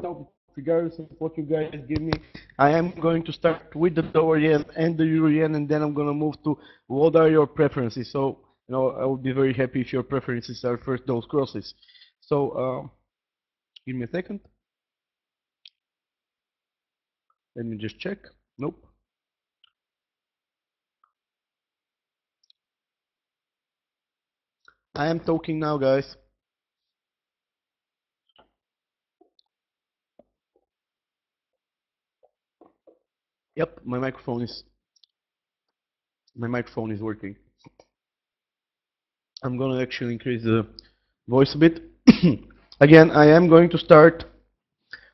out, regardless of what you guys give me, I am going to start with the dollar yen and the euro yen, and then I'm going to move to what are your preferences. So, I would be very happy if your preferences are first those crosses. So, give me a second. Let me just check. Nope. I am talking now, guys. Yep, my microphone is working. I'm gonna actually increase the voice a bit. Again, I am going to start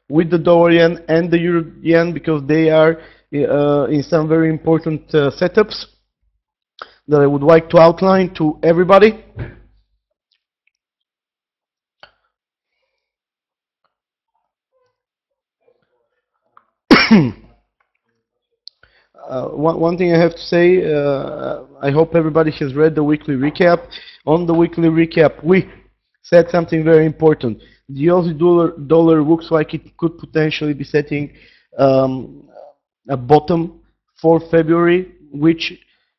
with the dollar yen and the euro yen because they are in some very important setups that I would like to outline to everybody. One thing I have to say, I hope everybody has read the weekly recap. On the weekly recap, we said something very important. The Aussie dollar looks like it could potentially be setting a bottom for February, which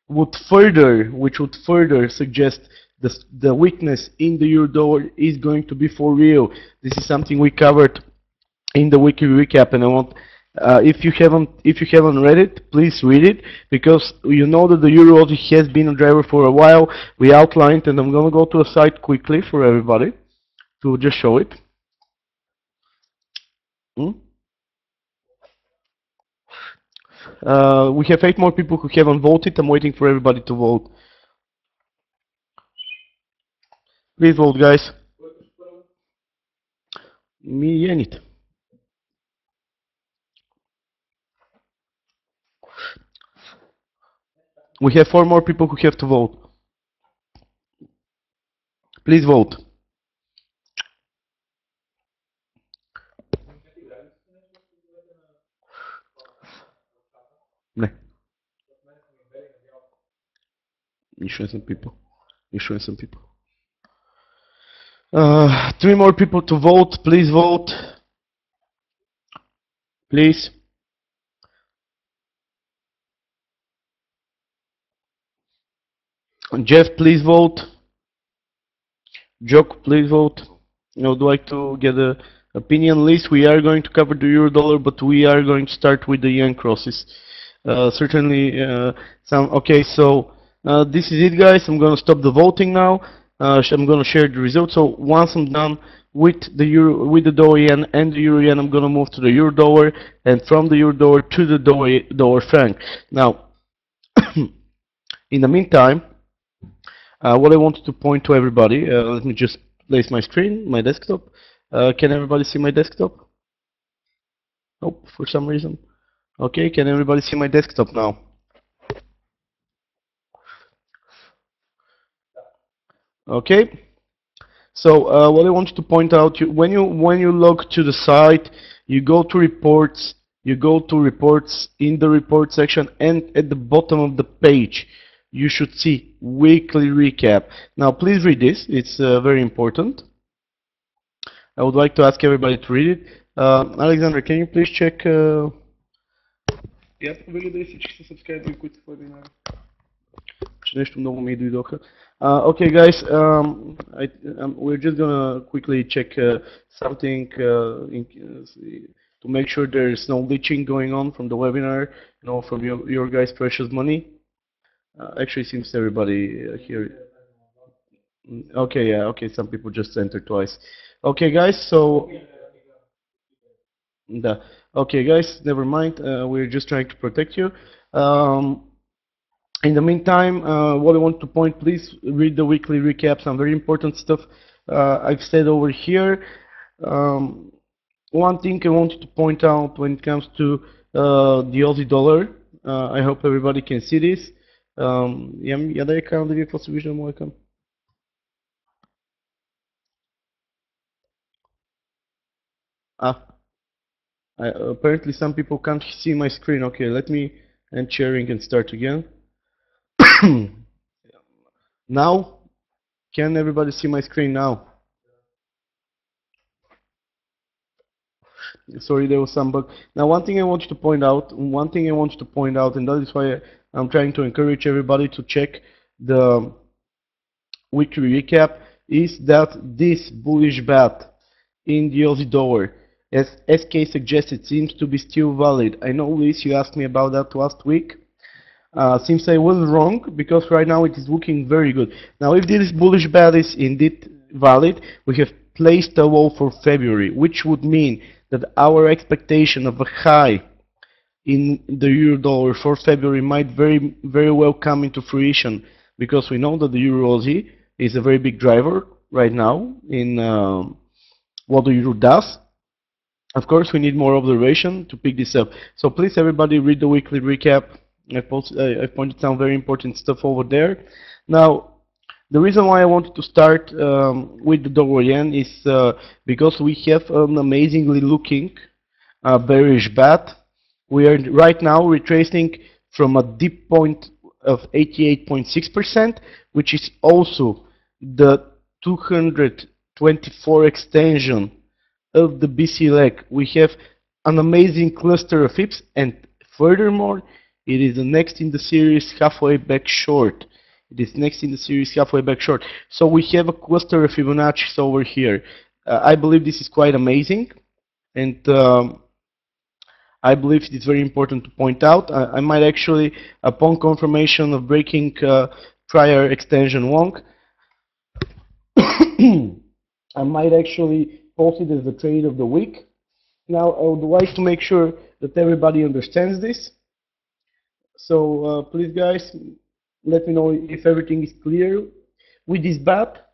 would further suggest the weakness in the euro dollar is going to be for real. This is something we covered in the weekly recap, and I want if you haven't read it, please read it because you know that the euro has been a driver for a while. We outlined, and I'm gonna go to a site quickly for everybody to just show it. We have 8 more people who haven't voted. I'm waiting for everybody to vote. Please vote, guys. Mijenit. We have 4 more people who have to vote. Please vote. Ne. Išli some people. 3 more people to vote. Please vote. Please. Jeff, please vote. Joke, please vote. I would like to get an opinion list. We are going to cover the euro dollar, but we are going to start with the yen crosses. Certainly, okay, so this is it, guys. I'm going to stop the voting now. I'm going to share the results. So once I'm done with the dollar yen and the euro yen, I'm going to move to the euro dollar, and from the euro dollar to the dollar franc. Now, in the meantime, what I wanted to point to everybody, let me just place my screen, my desktop. Can everybody see my desktop? Nope, for some reason. Okay, can everybody see my desktop now? Okay. So what I wanted to point out, when you log to the site, you go to reports. You go to reports in the report section, and at the bottom of the page, you should see weekly recap. Now, please read this. It's very important. I would like to ask everybody to read it. Alexander, can you please check? Okay, guys, we're just gonna quickly check something to make sure there's no leaching going on from the webinar, from your guys' precious money. Actually, seems everybody here. Okay, yeah, okay, some people just entered twice. Okay, guys, so okay, guys, never mind. We're just trying to protect you. In the meantime, what I want to point, please read the weekly recap. Some very important stuff I've said over here. One thing I wanted to point out when it comes to the Aussie dollar, I hope everybody can see this. Я да ekrana da vi får visual moj ekran. Apparently some people can't see my screen. Okay, let me end sharing and start again. Now, can everybody see my screen now? Sorry, there was some bug. Now, one thing I want you to point out, and that is why I'm trying to encourage everybody to check the weekly recap, is that this bullish bat in the Aussie dollar, as SK suggested, seems to be still valid. I know, Luis, you asked me about that last week. Seems I was wrong, because right now it is looking very good. Now, if this bullish bat is indeed valid, we have placed a low for February, which would mean that our expectation of a high in the euro dollar for February might very well come into fruition, because we know that the euro Aussie is a very big driver right now in what the euro does. Of course, we need more observation to pick this up. So please, everybody, read the weekly recap. I pointed some very important stuff over there. Now, the reason why I wanted to start with the dollar yen is because we have an amazingly looking bearish bat. We are right now retracing from a deep point of 88.6%, which is also the 224 extension of the BC leg. We have an amazing cluster of hips, and furthermore, it is the next in the series halfway back short. It is next in the series halfway back short. So we have a cluster of Fibonacci's over here. I believe this is quite amazing, and I believe it is very important to point out. I might actually, upon confirmation of breaking prior extension long, I might actually post it as the trade of the week. Now, I would like to make sure that everybody understands this. So please, guys, let me know if everything is clear with this bat.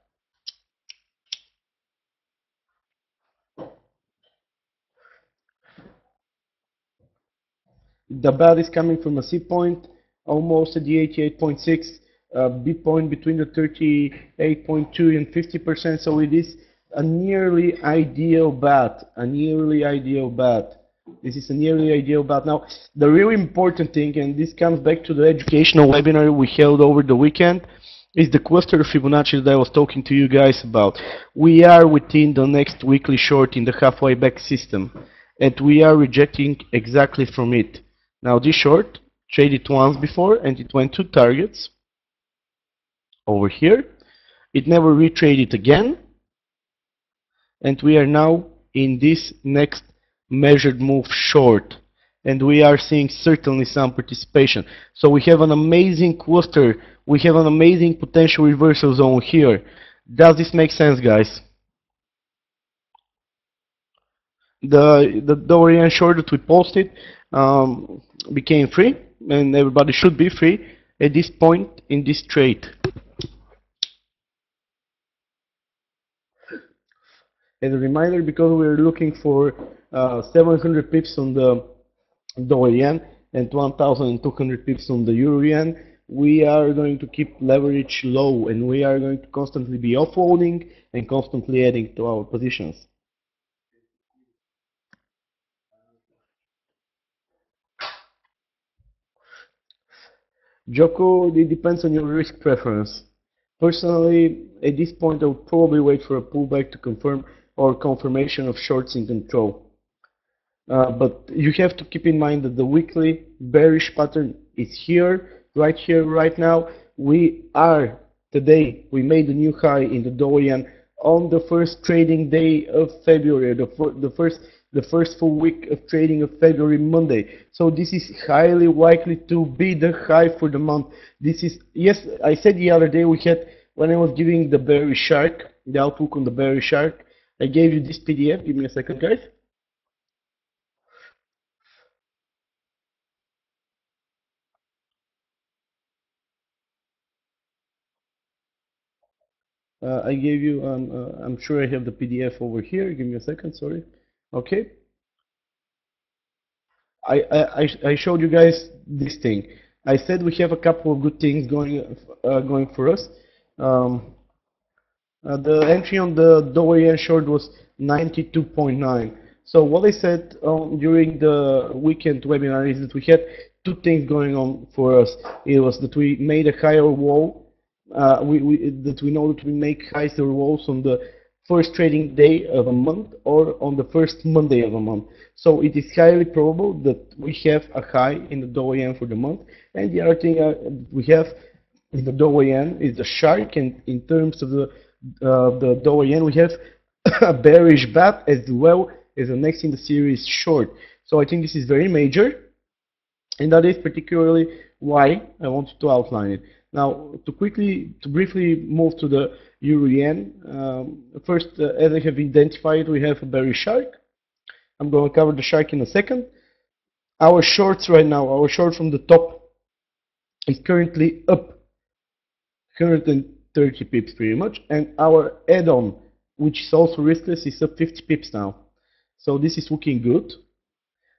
The bat is coming from a C point, almost at the 88.6, B point between the 38.2 and 50%. So it is a nearly ideal bat. A nearly ideal bat. This is a nearly ideal bat. Now, the really important thing, and this comes back to the educational webinar we held over the weekend, is the cluster of Fibonacci that I was talking to you guys about. We are within the next weekly short in the halfway back system, and we are rejecting exactly from it. Now, this short traded once before, and it went to targets over here. It never retraded again, and we are now in this next measured move short, and we are seeing certainly some participation. So we have an amazing cluster, we have an amazing potential reversal zone here. Does this make sense, guys? The dollar yen short that we posted became free, and everybody should be free at this point in this trade. As a reminder, because we're looking for 700 pips on the dollar yen and 1,200 pips on the euro yen, we are going to keep leverage low, and we are going to constantly be offloading and constantly adding to our positions. Joko, it depends on your risk preference. Personally, at this point, I would probably wait for a pullback to confirm or confirmation of shorts in control. But you have to keep in mind that the weekly bearish pattern is here, right now. We are, today, we made a new high in the dollar yen on the first trading day of February, the first full week of trading of February, Monday. So this is highly likely to be the high for the month. This is, yes, I said the other day we had, when I was giving the bearish shark, the outlook on the bearish shark, I gave you this PDF. Give me a second, guys. I gave you, I'm sure I have the PDF over here. Give me a second, sorry. Okay. I showed you guys this thing. I said we have a couple of good things going for us. The entry on the dollar yen short was 92.9. So what I said during the weekend webinar is that we had two things going on for us. It was that we made a higher wall. That we know that we make higher walls on the first trading day of a month or on the first Monday of a month. So it is highly probable that we have a high in the Dow AN for the month. And the other thing we have in the Dow AN is the shark, and in terms of the Dow AN, we have a bearish bat as well as the next in the series short. So I think this is very major, and that is particularly why I wanted to outline it. Now, to briefly move to the Euro Yen, first, as I have identified, we have a bearish shark. I'm going to cover the shark in a second. Our shorts right now, our short from the top is currently up 130 pips pretty much, and our add-on, which is also riskless, is up 50 pips now. So this is looking good.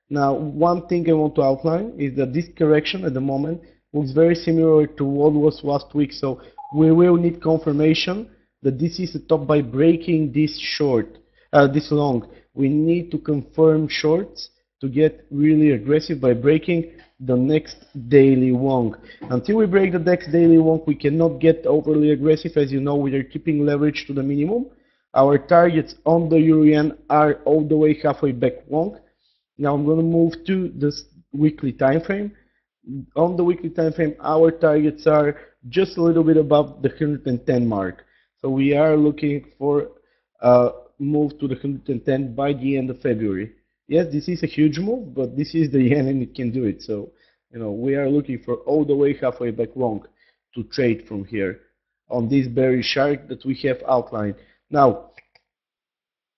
Now, one thing I want to outline is that this correction at the moment looks very similar to what was last week. So we will need confirmation that this is the top by breaking this short, this long. We need to confirm shorts to get really aggressive by breaking the next daily long. Until we break the next daily long, we cannot get overly aggressive. As you know, we are keeping leverage to the minimum. Our targets on the Euro Yen are all the way halfway back long. Now I'm going to move to this weekly time frame. On the weekly time frame, our targets are just a little bit above the 110 mark. So we are looking for a move to the 110 by the end of February. Yes, this is a huge move, but this is the yen and it can do it. So, we are looking for all the way halfway back long to trade from here on this bearish shark that we have outlined. Now,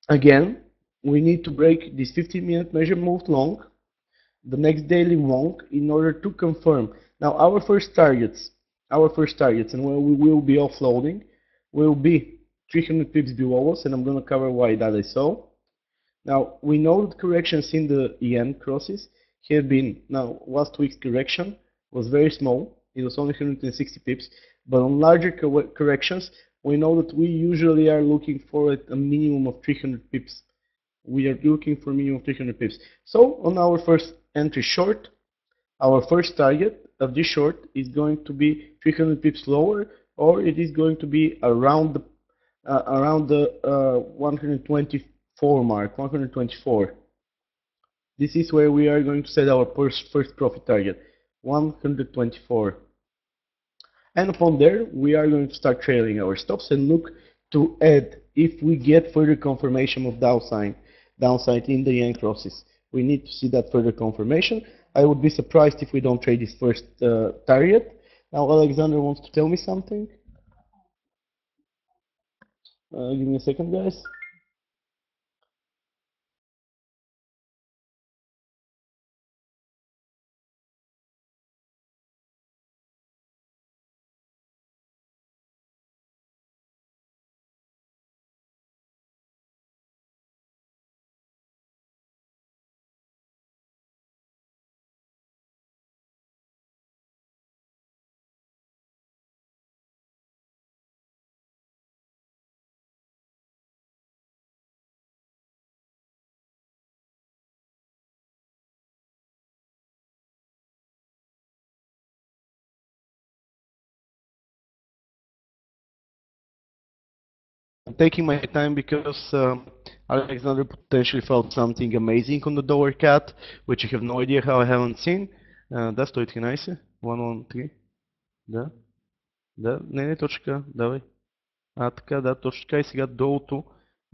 again, we need to break this 15-minute measure moved long, the next daily long, in order to confirm. Now, our first targets, and where we will be offloading, will be 300 pips below us, and I'm going to cover why that is so. Now, we know that corrections in the yen crosses have been, now, last week's correction was very small. It was only 160 pips, but on larger corrections, we know that we usually are looking for a minimum of 300 pips. We are looking for a minimum of 300 pips. So, on our first entry short, our first target of this short is going to be 300 pips lower, or it is going to be around the 124 mark, 124. This is where we are going to set our first profit target, 124. And upon there, we are going to start trailing our stops and look to add if we get further confirmation of downside in the yen crosses. We need to see that further confirmation. I would be surprised if we don't trade this first target. Now, Alexander wants to tell me something. Give me a second, guys. I'm taking my time because Alexander potentially found something amazing on the dollar cat, which I have no idea how I haven't seen. Да, 113, 113. Да, да, не, точка, давай. Така, да, точно така и сега долото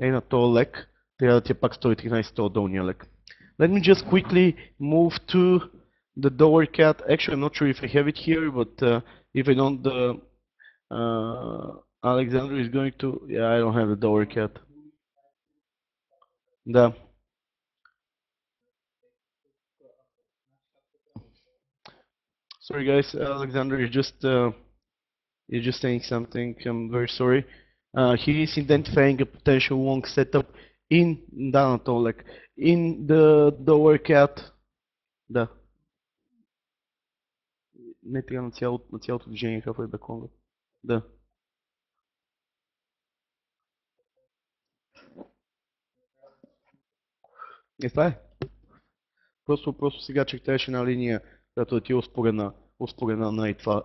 е на този лек. Трябва да ти е пак 113 този долния лек. Let me just quickly move to the dollar cat. Actually, I'm not sure if I have it here, but if I don't, Alexander is going to. Yeah, I don't have the dollar cat. Да. Sorry, guys. Alexander is just saying something. I'm very sorry. He is identifying a potential long setup in like in the dollar cat. Да. Не трябва на цялото движение halfway back long. Да. И това е. Просто сега чертаеш една линия, която ти е успорена на и това.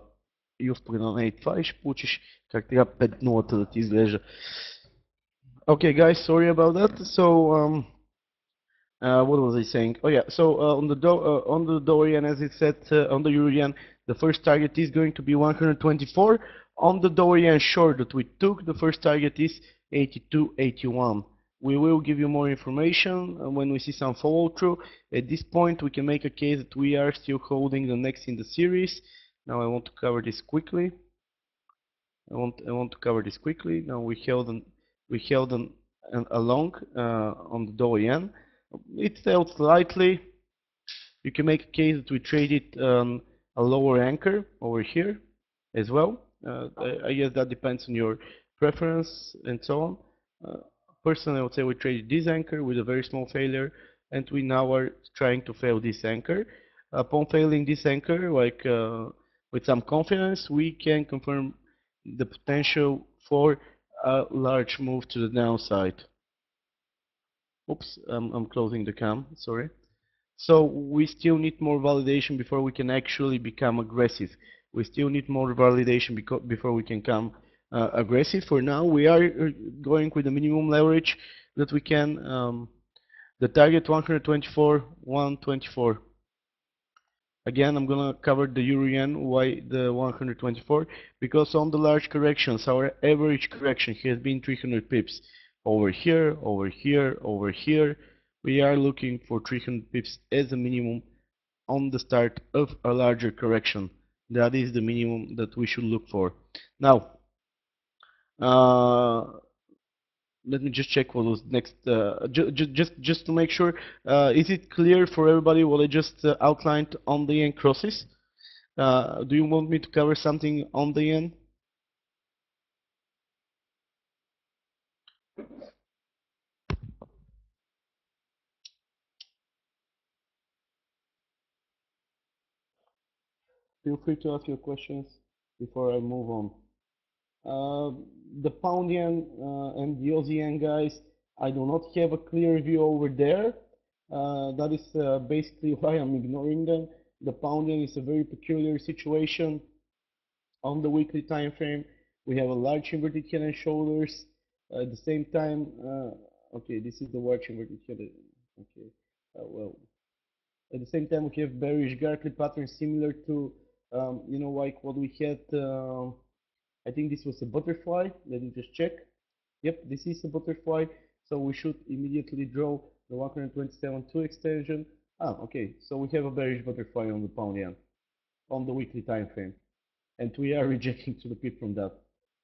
И успорена на и това и ще получиш как трябва 5-0 да ти изглежда. Okay, guys, sorry about that. So, what was I saying? Oh yeah, so on the Dorian, as it said on the Euro-Yen, the first target is going to be 124. On the Dorian short that we took, the first target is 82.81. We will give you more information when we see some follow through. At this point, we can make a case that we are still holding the next in the series. Now I want to cover this quickly. I want to cover this quickly. Now we held a long on the Dorian. It fell slightly. You can make a case that we traded a lower anchor over here as well. I guess that depends on your preference and so on. Personally, I would say we traded this anchor with a very small failure, and we now are trying to fail this anchor. Upon failing this anchor, like with some confidence, we can confirm the potential for a large move to the downside. Oops, I'm closing the cam, sorry. So we still need more validation before we can actually become aggressive. We still need more validation before we can become aggressive. For now, we are going with the minimum leverage that we can. The target 124, 124. Again, I'm gonna cover the Euro Yen. Why the 124? Because on the large corrections, our average correction has been 300 pips. Over here, over here, over here. We are looking for 300 pips as a minimum on the start of a larger correction. That is the minimum that we should look for. Now, let me just check what was next. Just to make sure, is it clear for everybody what I just outlined on the yen crosses? Do you want me to cover something on the yen? Feel free to ask your questions before I move on. The pound yen and the Aussie yen, guys, I do not have a clear view over there. That is basically why I'm ignoring them. The pound yen is a very peculiar situation. On the weekly time frame, we have a large inverted head and shoulders. At the same time, okay, this is the large inverted head. Okay, well, at the same time, we have bearish Gartley pattern similar to, you know, like what we had. I think this was a butterfly. Let me just check. Yep, this is a butterfly. So we should immediately draw the 127.2 extension. Ah, okay. So we have a bearish butterfly on the pound yen on the weekly time frame, and we are rejecting to the pit from that.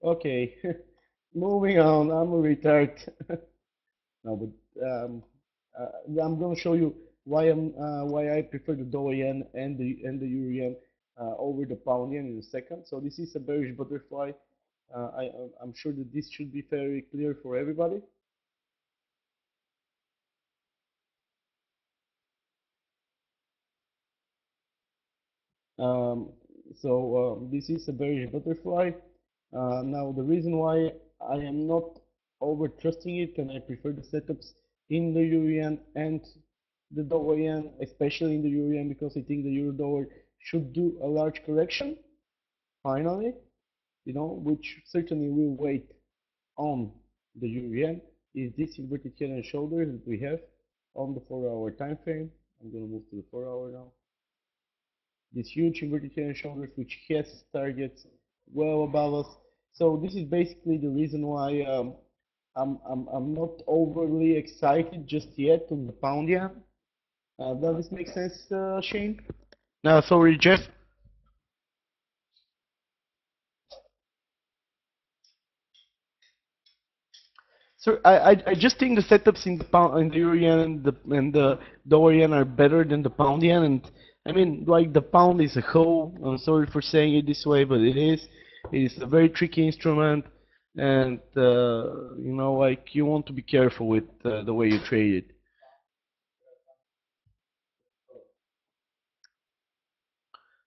Okay, moving on. I'm a retard. No, but I'm gonna show you why I prefer the dollar yen and the euro yen over the pound yen in a second. So this is a bearish butterfly. I'm sure that this should be very clear for everybody. Um, this is a bearish butterfly. Now the reason why I am not over trusting it and I prefer the setups in the euro yen and the dollar yen, especially in the euro yen, because I think the euro dollar should do a large correction finally, you know, which certainly will wait on the euro yen is this inverted head and shoulders that we have on the 4-hour time frame. I'm going to move to the 4-hour now. This huge inverted head and shoulders which has targets well above us. So this is basically the reason why I'm not overly excited just yet on the pound yen. Does this make sense, Shane? Sorry, Jeff. So I just think the setups in the pound, in the euro yen and the dollar yen are better than the pound yen, and I mean like the pound is a whole. I'm sorry for saying it this way, but it is. It is a very tricky instrument, and you know, like you want to be careful with the way you trade it.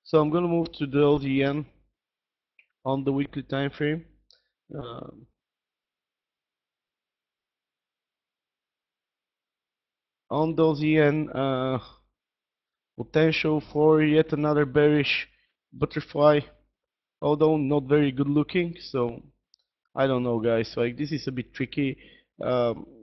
So I'm gonna move to the Aussie yen on the weekly time frame. Um, on the Aussie yen, potential for yet another bearish butterfly, although not very good looking. So I don't know, guys. Like this is a bit tricky.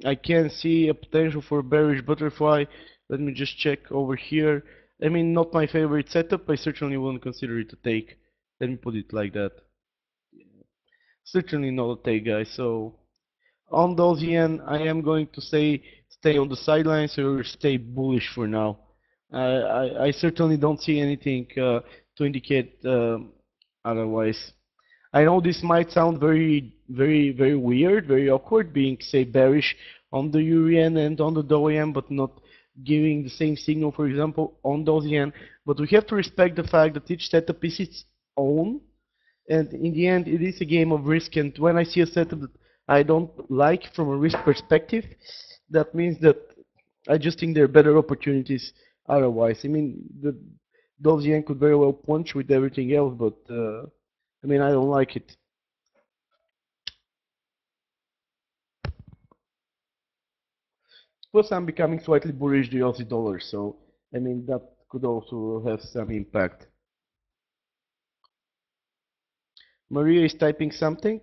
I can see a potential for bearish butterfly. Let me just check over here. I mean, not my favorite setup. I certainly wouldn't consider it a take. Let me put it like that. Certainly not a take, guys. So on those yen, I am going to say stay on the sidelines or stay bullish for now. I certainly don't see anything to indicate otherwise. I know this might sound very weird, very awkward, being say bearish on the euro yen and on the dollar yen, but not giving the same signal, for example, on those yen. But we have to respect the fact that each setup is its own, and in the end, it is a game of risk. And when I see a setup that I don't like from a risk perspective, that means that I just think there are better opportunities otherwise. I mean, those yen could very well punch with everything else, but I mean, I don't like it. Plus, I'm becoming slightly bullish the Aussie dollar, so I mean that could also have some impact. Maria is typing something.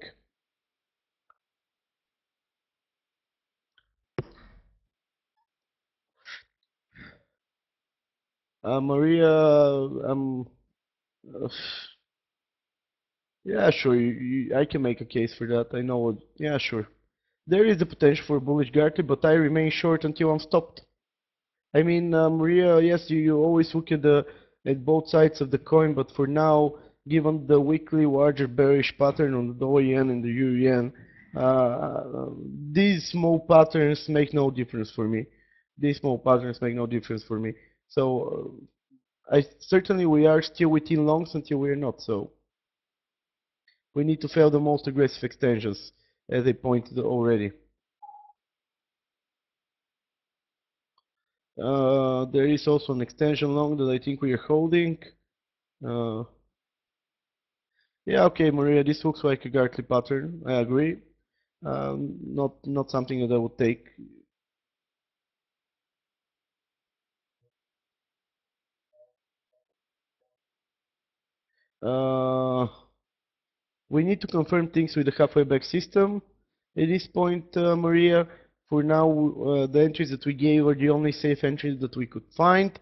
Maria, uh, yeah, sure. I can make a case for that. I know. Yeah, sure. There is the potential for bullish Gartley, but I remain short until I'm stopped. I mean, Maria, yes, you always look at the at both sides of the coin, but for now, given the weekly larger bearish pattern on the dollar yen and the euro yen, these small patterns make no difference for me. These small patterns make no difference for me. So, I certainly we are still within longs until we are not. So we need to fail the most aggressive extensions, as I pointed already. There is also an extension long that I think we are holding. Uh, yeah, okay, Maria, this looks like a Gartley pattern. I agree. Not something that I would take. Uh, we need to confirm things with the halfway back system. At this point, Maria, for now, the entries that we gave are the only safe entries that we could find.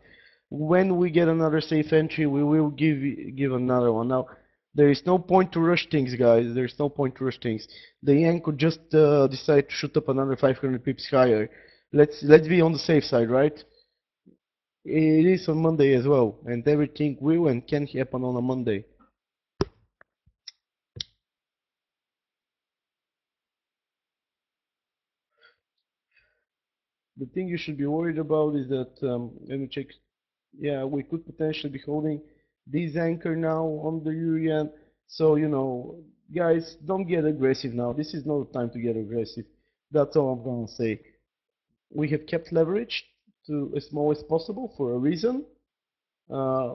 When we get another safe entry, we will give another one. Now, there is no point to rush things, guys. There is no point to rush things. The yen could just decide to shoot up another 500 pips higher. Let's be on the safe side, right? It is on Monday as well, and everything will and can happen on a Monday. The thing you should be worried about is that let me check. Yeah, we could potentially be holding this anchor now on the euro yen. So guys, don't get aggressive now. This is not the time to get aggressive. That's all I'm gonna say. We have kept leverage to as small as possible for a reason. Uh,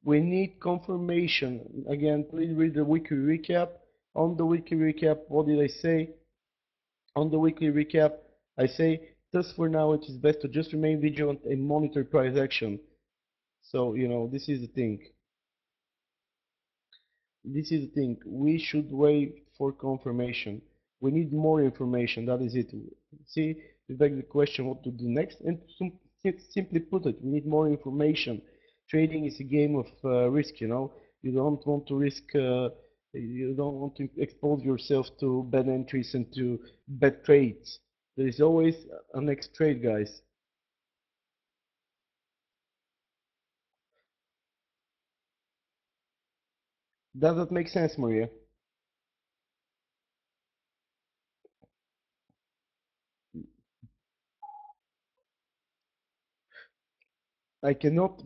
we need confirmation. Again, please read the weekly recap. On the weekly recap, what did I say? On the weekly recap, I say, thus for now it is best to just remain vigilant and monitor price action. So, this is the thing. This is the thing. We should wait for confirmation. We need more information. That is it. See, we beg the question what to do next. And simply put it, we need more information. Trading is a game of risk, You don't want to risk, you don't want to expose yourself to bad entries and to bad trades. There is always a next trade, guys. Does that make sense, Maria? I cannot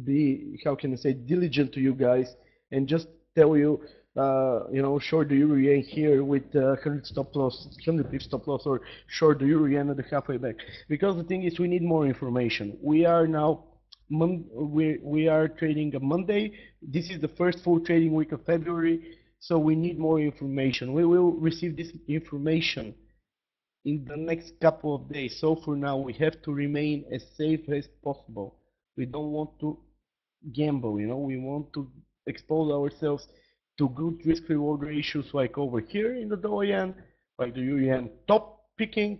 be, how can I say, diligent to you guys and just tell you, short the euro yen here with 100 stop loss, 100 pip stop loss, or short the euro yen at the halfway back. Because the thing is, we need more information. We are now, we are trading a Monday. This is the first full trading week of February, so we need more information. We will receive this information in the next couple of days. So for now, we have to remain as safe as possible. We don't want to gamble, we want to expose ourselves to good risk reward ratios like over here in the dollar yen, like the euro yen top, picking,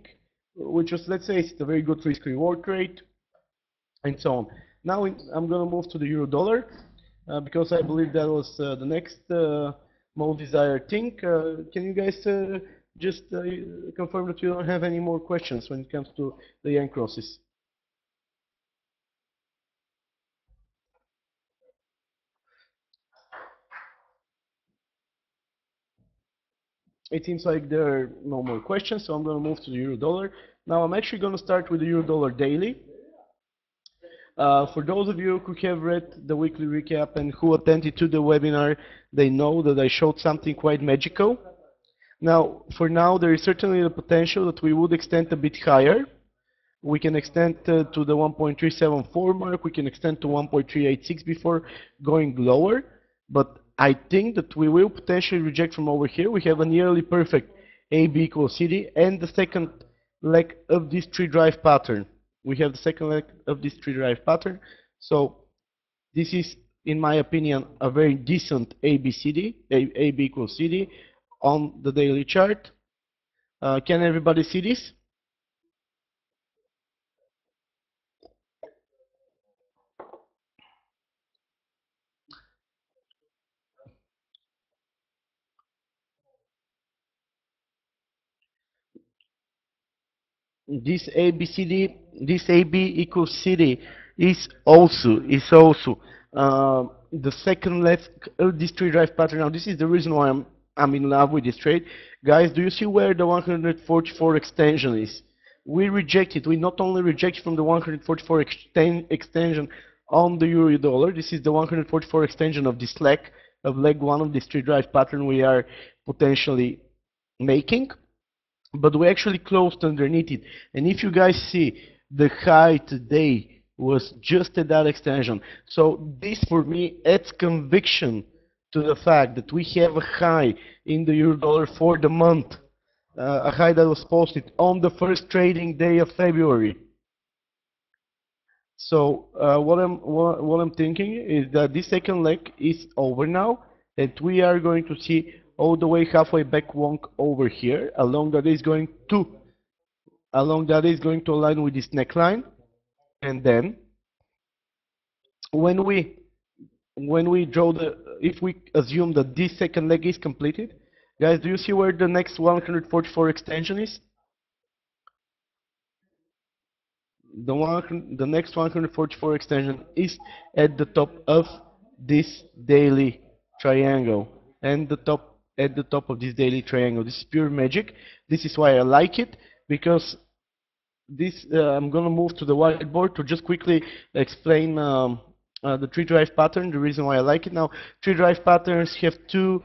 which was, let's say, it's a very good risk reward rate, and so on. Now I'm going to move to the euro dollar because I believe that was the next most desired thing. Can you guys just confirm that you don't have any more questions when it comes to the yen crosses? It seems like there are no more questions, so I'm going to move to the euro dollar. Now I'm actually going to start with the euro dollar daily. For those of you who have read the weekly recap and who attended to the webinar, they know that I showed something quite magical. Now, for now, there is certainly the potential that we would extend a bit higher. We can extend to the 1.374 mark, we can extend to 1.386 before going lower, but I think that we will potentially reject from over here. We have a nearly perfect AB equals CD and the second leg of this tree drive pattern. We have the second leg of this tree drive pattern, so this is, in my opinion, a very decent ABCD, AB equals CD on the daily chart. Can everybody see this? This ABCD, this AB equals CD is also the second left of this tree drive pattern. Now this is the reason why I'm in love with this trade. Guys, do you see where the 144 extension is? We reject it. We not only reject from the 144 extension on the euro dollar. This is the 144 extension of this leg, of leg one of this tree drive pattern we are potentially making, but we actually closed underneath it. And if you guys see, the high today was just at that extension. So this for me adds conviction to the fact that we have a high in the euro dollar for the month, a high that was posted on the first trading day of February. So what I'm thinking is that this second leg is over now, and we are going to see all the way halfway back wonk over here, along that is going to align with this neckline, and then when we draw the, if we assume that this second leg is completed, guys, do you see where the next 144 extension is? The next 144 extension is at the top of this daily triangle, and at the top of this daily triangle. This is pure magic. This is why I like it, because this I'm gonna move to the whiteboard to just quickly explain the tree drive pattern. The reason why I like it. Now, tree drive patterns have two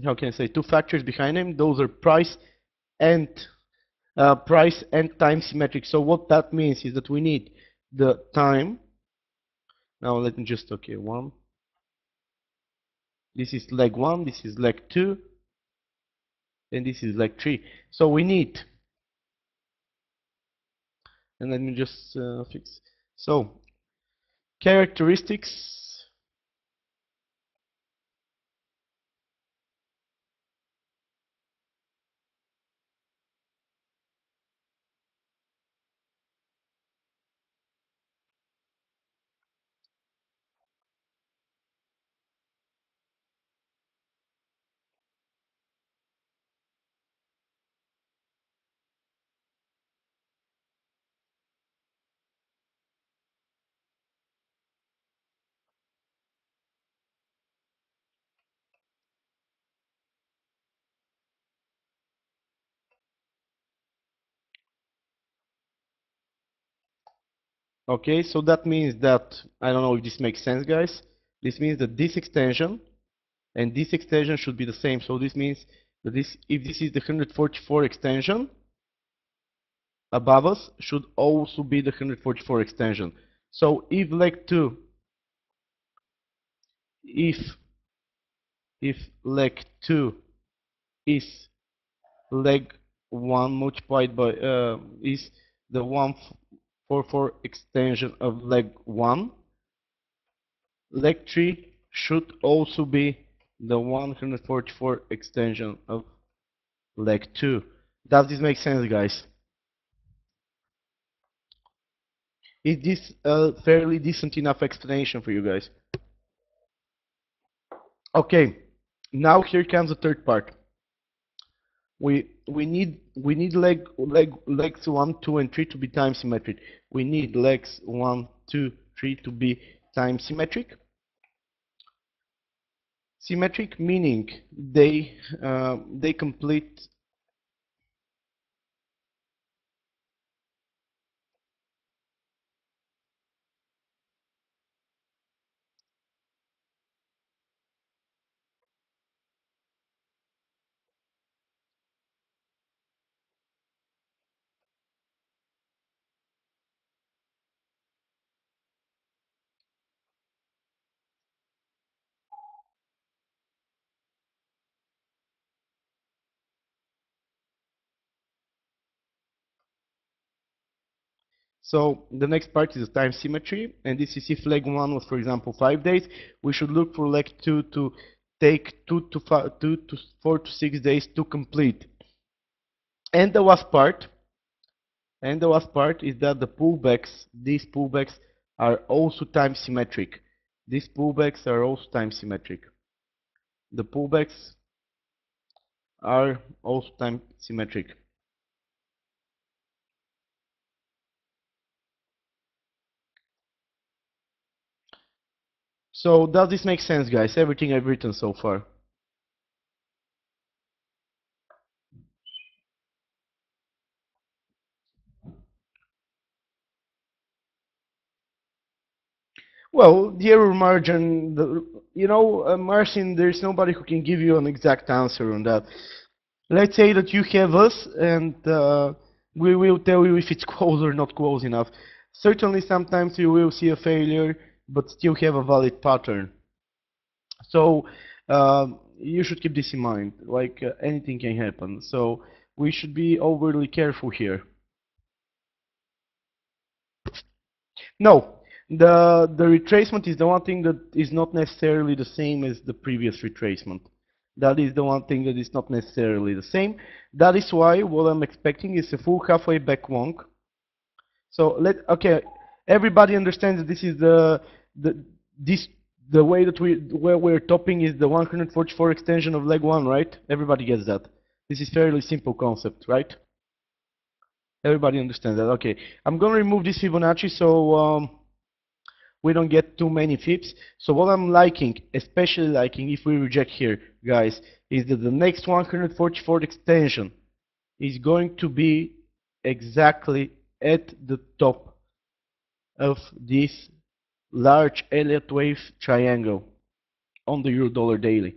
how can I say, two factors behind them. Those are price and time symmetric. So what that means is that we need the time. Now let me just, okay, one. This is leg one, this is leg two, and this is leg three. So we need, and let me just fix. So characteristics. Okay, so that means that, I don't know if this makes sense, guys. This means that this extension and this extension should be the same. So this means that this, if this is the 144 extension, above us should also be the 144 extension. So if leg 2, if leg 2 is leg 1 multiplied by is the 144 extension of leg 1, leg 3 should also be the 144 extension of leg 2. Does this make sense, guys? Is this a fairly decent enough explanation for you guys? Okay, now here comes the third part. We need legs 1, 2, and 3 to be time symmetric. We need legs 1, 2, 3 to be time symmetric. Symmetric meaning they complete. So the next part is the time symmetry, and this is if leg 1 was, for example, 5 days, we should look for leg 2 to take 2 to 4 to 6 days to complete. And the last part, is that the pullbacks, these pullbacks are also time symmetric. These pullbacks are also time symmetric. The pullbacks are also time symmetric. So does this make sense, guys? Everything I've written so far. Well, the error margin, Marcin, there's nobody who can give you an exact answer on that. Let's say that you have us, and we will tell you if it's close or not close enough. Certainly, sometimes you will see a failure, but still have a valid pattern. So you should keep this in mind. Like anything can happen. So we should be overly careful here. No, the retracement is the one thing that is not necessarily the same as the previous retracement. That is the one thing that is not necessarily the same. That is why what I'm expecting is a full halfway back wonk. So okay, everybody understands that this is the way that where we're topping is the 144 extension of leg 1, right? Everybody gets that. This is fairly simple concept, right? Everybody understands that. Okay, I'm gonna remove this Fibonacci so we don't get too many fips. So what I'm liking, especially liking if we reject here, guys, is that the next 144 extension is going to be exactly at the top of this large Elliott wave triangle on the euro dollar daily.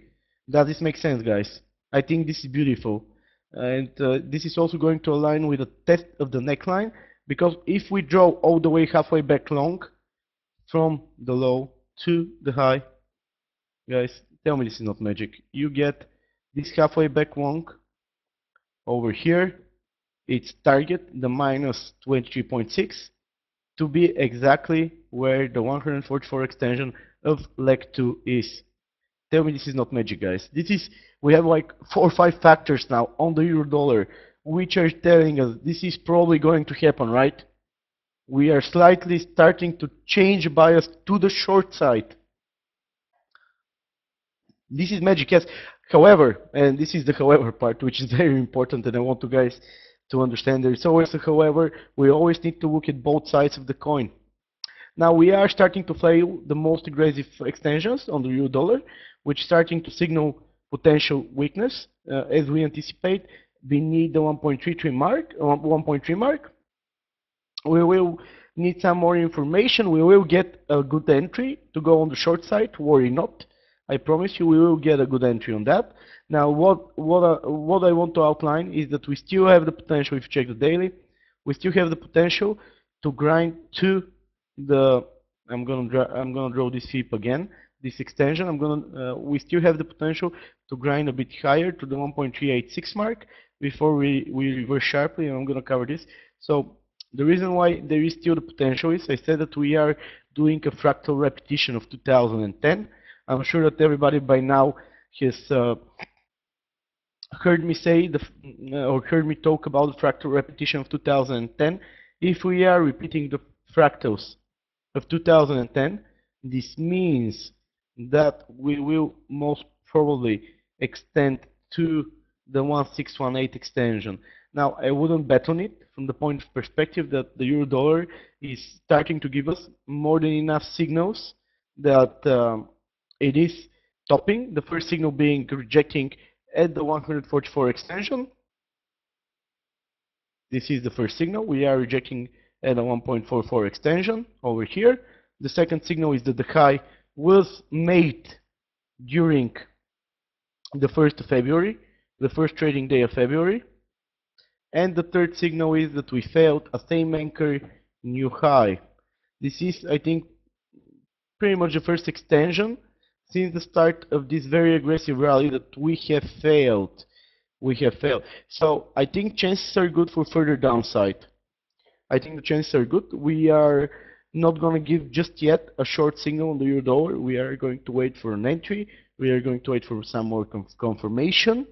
Does this make sense, guys? I think this is beautiful. And this is also going to align with the test of the neckline, because if we draw all the way halfway back long from the low to the high, guys, tell me this is not magic. You get this halfway back long over here. Its target, the minus 23.6, to be exactly where the 144 extension of leg 2 is. Tell me this is not magic, guys. We have like 4 or 5 factors now on the euro dollar which are telling us this is probably going to happen, right? We are slightly starting to change bias to the short side. This is magic, yes. However, and this is the however part, which is very important, and I want you guys to understand there is always a however. We always need to look at both sides of the coin. Now we are starting to fail the most aggressive extensions on the euro dollar, which is starting to signal potential weakness as we anticipate beneath the 1.33 mark, 1.3 mark. We will need some more information. We will get a good entry to go on the short side. Worry not. I promise you we will get a good entry on that. Now what I want to outline is that we still have the potential, if you check the daily, we still have the potential to grind to the, I'm gonna draw this FIP again, this extension. We still have the potential to grind a bit higher to the 1.386 mark before we reverse sharply, and I'm gonna cover this. So the reason why there is still the potential is I said that we are doing a fractal repetition of 2010. I'm sure that everybody by now has heard me say or heard me talk about the fractal repetition of 2010. If we are repeating the fractals of 2010, this means that we will most probably extend to the 1618 extension. Now, I wouldn't bet on it from the point of perspective that the euro dollar is starting to give us more than enough signals that it is topping. The first signal being rejecting at the 144 extension. This is the first signal. We are rejecting at a 1.44 extension over here. The second signal is that the high was made during the 1st of February, the first trading day of February. And the third signal is that we failed a same anchor new high. This is, I think, pretty much the first extension since the start of this very aggressive rally that we have failed. So I think chances are good for further downside. I think the chances are good. We are not going to give just yet a short signal on the euro dollar. We are going to wait for an entry. We are going to wait for some more confirmation.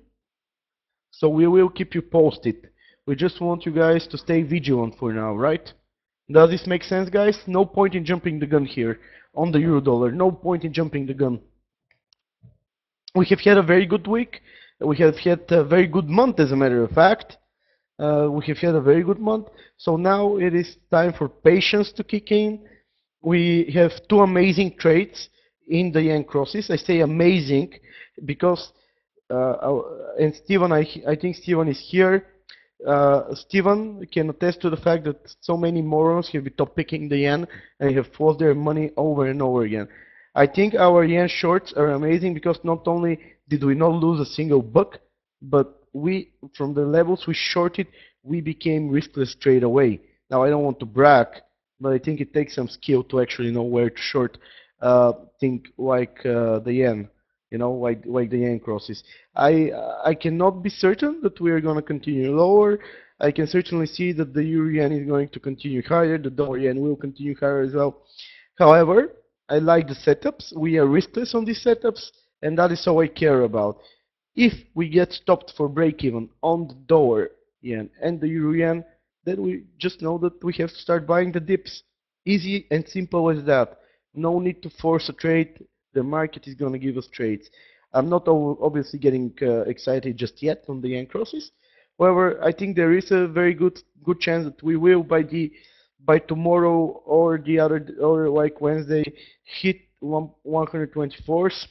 So we will keep you posted. We just want you guys to stay vigilant for now, right? Does this make sense, guys? No point in jumping the gun here on the euro dollar. No point in jumping the gun. We have had a very good week. We have had a very good month, as a matter of fact. We have had a very good month. So now it is time for patience to kick in. We have two amazing trades in the yen crosses. I say amazing because, and Steven, I think Steven is here. Steven can attest to the fact that so many morons have been top picking the yen and have lost their money over and over again. I think our yen shorts are amazing because not only did we not lose a single buck, but we, from the levels we shorted, we became riskless straight away. Now I don't want to brag, but I think it takes some skill to actually know where to short thing like the yen, you know, like the yen crosses. I cannot be certain that we are going to continue lower. I can certainly see that the euro yen is going to continue higher. The dollar yen will continue higher as well. However, I like the setups. We are riskless on these setups, and that is all I care about. If we get stopped for break-even on the dollar yen and the euro yen, then we just know that we have to start buying the dips. Easy and simple as that. No need to force a trade. The market is going to give us trades. I'm not obviously getting excited just yet on the yen crosses. However, I think there is a very good chance that we will by tomorrow or like Wednesday hit 124s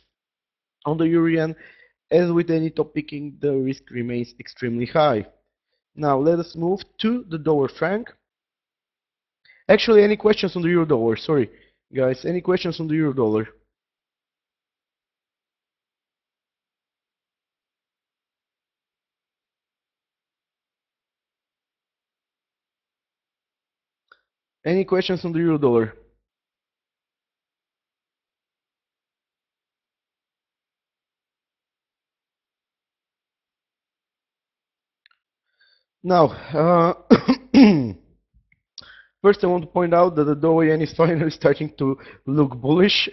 on the euro yen. As with any top picking, the risk remains extremely high. Now let us move to the dollar franc. Actually, any questions on the euro dollar? Sorry, guys, any questions on the euro dollar? Any questions on the euro dollar? Now, first I want to point out that the dollar yen is finally starting to look bullish.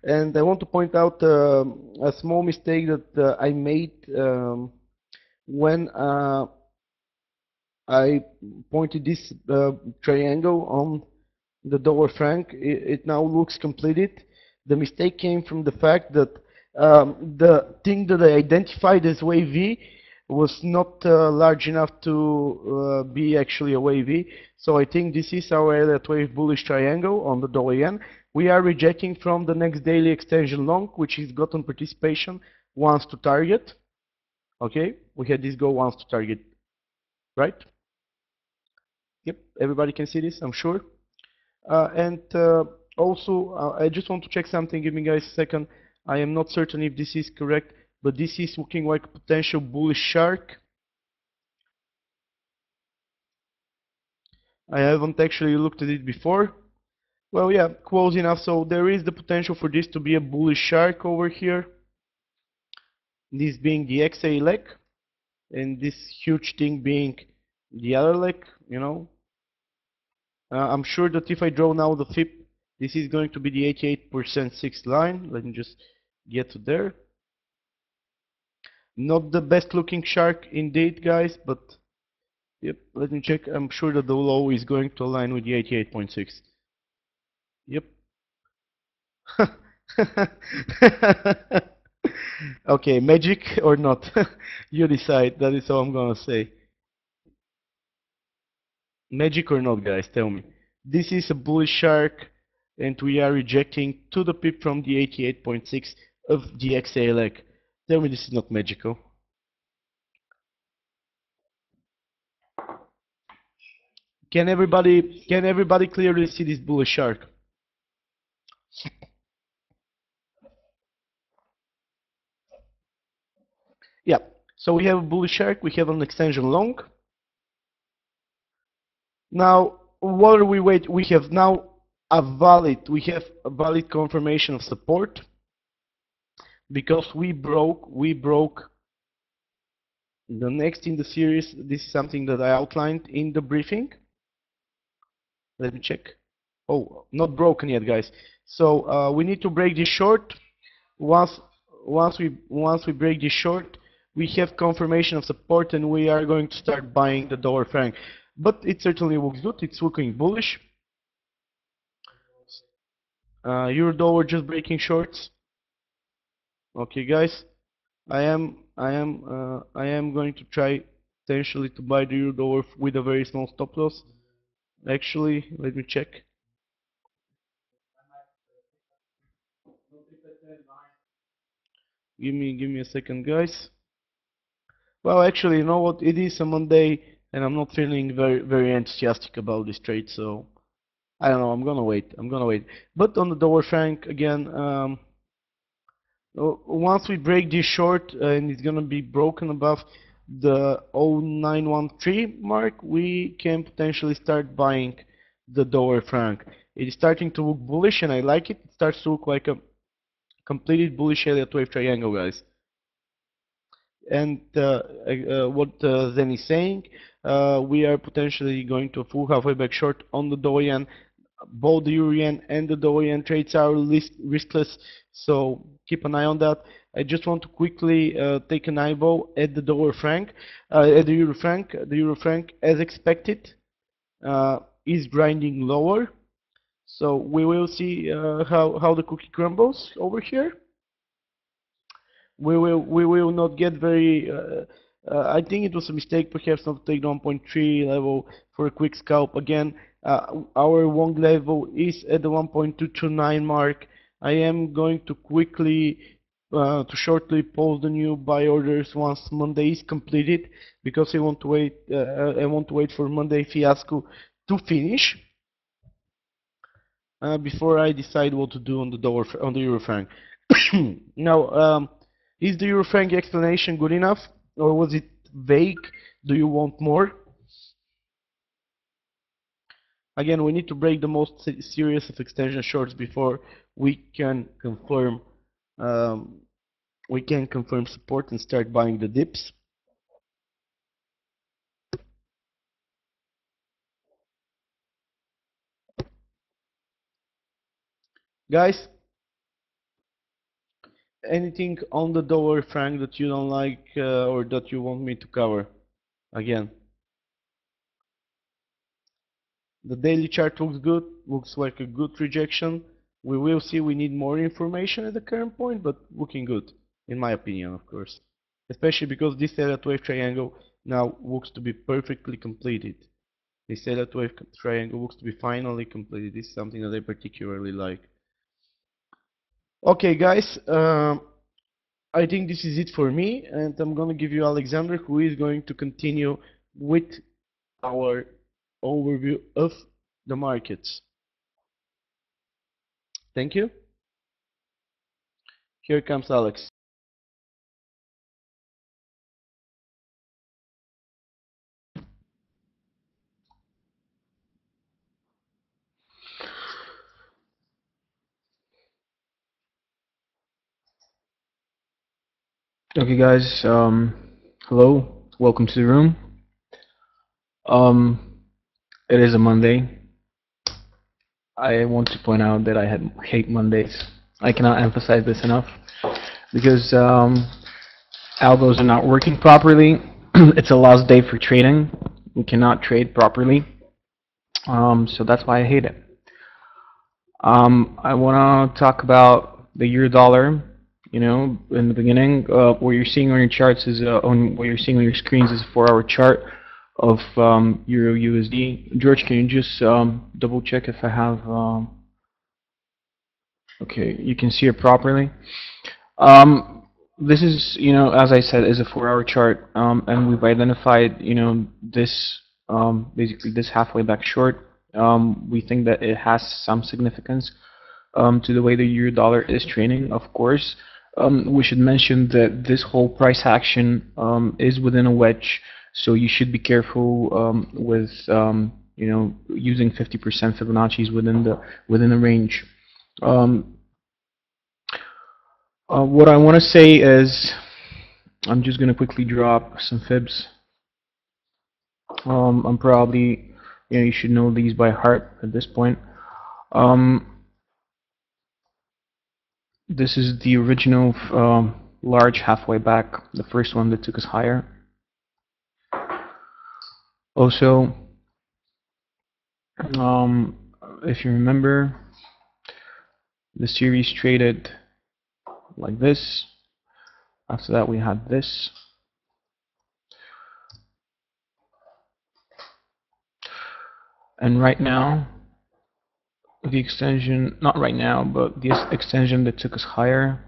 And I want to point out a small mistake that I made when I pointed this triangle on the dollar franc. It now looks completed. The mistake came from the fact that the thing that I identified as wave V was not large enough to be actually a wave V. So I think this is our elliott wave bullish triangle on the dollar yen. We are rejecting from the next daily extension long, which is gotten participation once to target. Okay, we had this go once to target, right? Yep, everybody can see this, I'm sure. And also, I just want to check something. Give me guys a second. I am not certain if this is correct, but this is looking like a potential bullish shark. I haven't actually looked at it before. Well, yeah, close enough. So there is the potential for this to be a bullish shark over here. This being the XA leg, and this huge thing being the other leg, you know. I'm sure that if I draw now the FIP, this is going to be the 88% sixth line. Let me just get to there. Not the best looking shark indeed, guys, but yep, let me check. I'm sure that the low is going to align with the 88.6. Yep. Okay, magic or not? You decide. That is all I'm gonna say. Magic or not, guys? Tell me. This is a bullish shark, and we are rejecting to the pip from the 88.6 of the XA leg. Tell me this is not magical. Can everybody clearly see this bullish shark? Yeah. So we have a bullish shark. We have an extension long. Now, what are we wait? We have now we have a valid confirmation of support because we broke the next in the series. This is something that I outlined in the briefing. Let me check. Oh, not broken yet, guys. So we need to break this short. Once once we break this short, we have confirmation of support, and we are going to start buying the dollar franc. But it certainly looks good. It's looking bullish. Euro dollar just breaking shorts. Okay, guys. I am going to try potentially to buy the euro dollar with a very small stop loss. Actually, let me check. Give me a second, guys. Well, actually, you know what? It is a Monday, and I'm not feeling very enthusiastic about this trade, so I don't know. I'm gonna wait. I'm gonna wait. But on the dollar franc again, once we break this short and it's gonna be broken above the 0913 mark, we can potentially start buying the dollar franc. It is starting to look bullish, and I like it. It starts to look like a completed bullish Elliott wave triangle, guys. And what Zen is saying, we are potentially going to a full halfway back short on the Dow yen. Both the Euro yen and the Dow yen trades are riskless, so keep an eye on that. I just want to quickly take an eyeball at the dollar franc, at the euro franc. The euro franc, as expected, is grinding lower. So we will see how the cookie crumbles over here. We will not get very. I think it was a mistake, perhaps not to take the 1.3 level for a quick scalp. Again, our long level is at the 1.229 mark. I am going to shortly pause the new buy orders once Monday is completed, because I want to wait. I want to wait for Monday fiasco to finish before I decide what to do on the euro franc. Now. Is the euro franc explanation good enough, or was it vague? Do you want more? Again, we need to break the most serious of extension shorts before we can confirm um, support and start buying the dips. Guys, anything on the dollar franc that you don't like or that you want me to cover? Again, the daily chart looks good, looks like a good rejection. We will see. We need more information at the current point, but looking good, in my opinion, of course. Especially because this Elliott wave triangle now looks to be perfectly completed. This Elliott wave triangle looks to be finally completed. This is something that I particularly like. Okay, guys, I think this is it for me, and I'm gonna give you Alexander, who is going to continue with our overview of the markets. Thank you. Here comes Alex. Okay, guys. Hello. Welcome to the room. Um, it is a Monday. I want to point out that I hate Mondays. I cannot emphasize this enough. because algos are not working properly. It's a lost day for trading. We cannot trade properly. So that's why I hate it. I want to talk about the euro dollar. You know, in the beginning, what you're seeing on your charts is on what you're seeing on your screens is a 4-hour chart of Euro USD. George, can you just double check if I have? Okay, you can see it properly. This is, you know, as I said, is a 4-hour chart, and we've identified, you know, this basically this halfway back short. We think that it has some significance to the way the euro dollar is trading. Of course, we should mention that this whole price action is within a wedge, so you should be careful with you know, using 50% Fibonacci's within the range. What I want to say is, I'm just going to quickly drop some fibs. I'm probably, you know, you should know these by heart at this point. This is the original large halfway back, the first one that took us higher. Also, if you remember, the series traded like this. After that, we had this. And right now, the extension, not right now, but this extension that took us higher,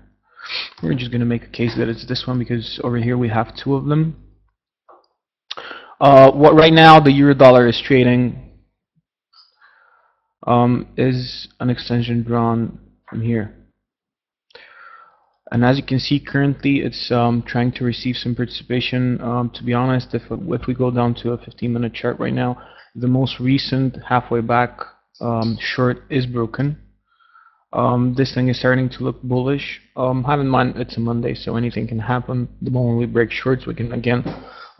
we're just going to make a case that it's this one because over here we have two of them. What right now the euro dollar is trading is an extension drawn from here. And as you can see, currently it's trying to receive some participation. To be honest, if we go down to a 15-minute chart right now, the most recent halfway back short is broken. This thing is starting to look bullish. Have in mind it's a Monday, so anything can happen. The moment we break shorts, we can again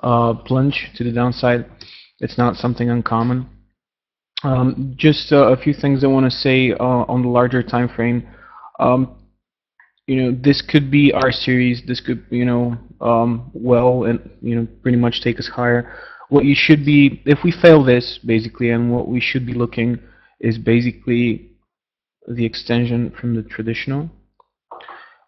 plunge to the downside. It's not something uncommon. Just a few things I want to say on the larger time frame. You know, this could be our series. This could, you know, well, and you know, pretty much take us higher. What you should be, if we fail this, basically, and what we should be looking is basically the extension from the traditional,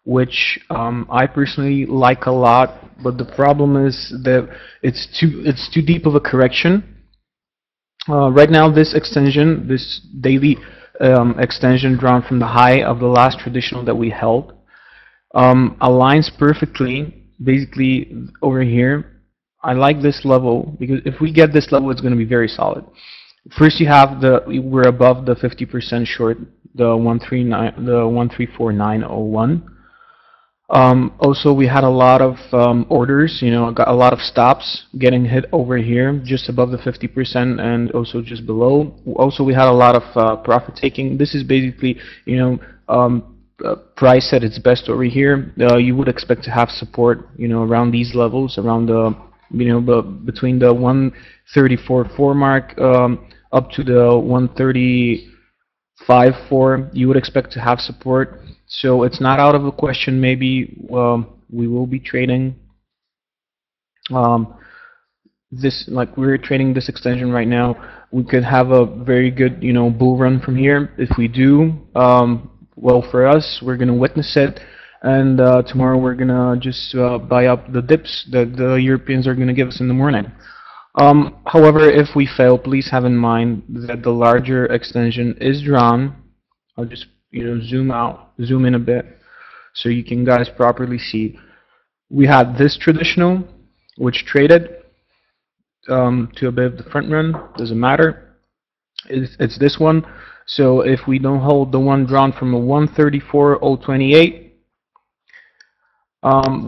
which I personally like a lot. But the problem is that it's too deep of a correction. Right now, this extension, this daily extension drawn from the high of the last traditional that we held, aligns perfectly, basically over here. I like this level because if we get this level, it's going to be very solid. First, you have we're above the 50% short, the 134.901. Also, we had a lot of orders, you know, got a lot of stops getting hit over here, just above the 50% and also just below. Also, we had a lot of profit taking. This is basically, you know, price at its best over here. You would expect to have support, you know, around these levels, around the, you know, between the 134.4 mark up to the 135.4. You would expect to have support. So it's not out of the question. Maybe we will be trading this, like we're trading this extension right now. We could have a very good, you know, bull run from here. If we do, well, for us, we're gonna witness it, and tomorrow we're gonna just buy up the dips that the Europeans are gonna give us in the morning. However, if we fail, please have in mind that the larger extension is drawn. I'll just, you know, zoom in a bit, so you can guys properly see. We had this traditional, which traded to a bit of the front run. Doesn't matter. It's this one. So if we don't hold the one drawn from a 134.028,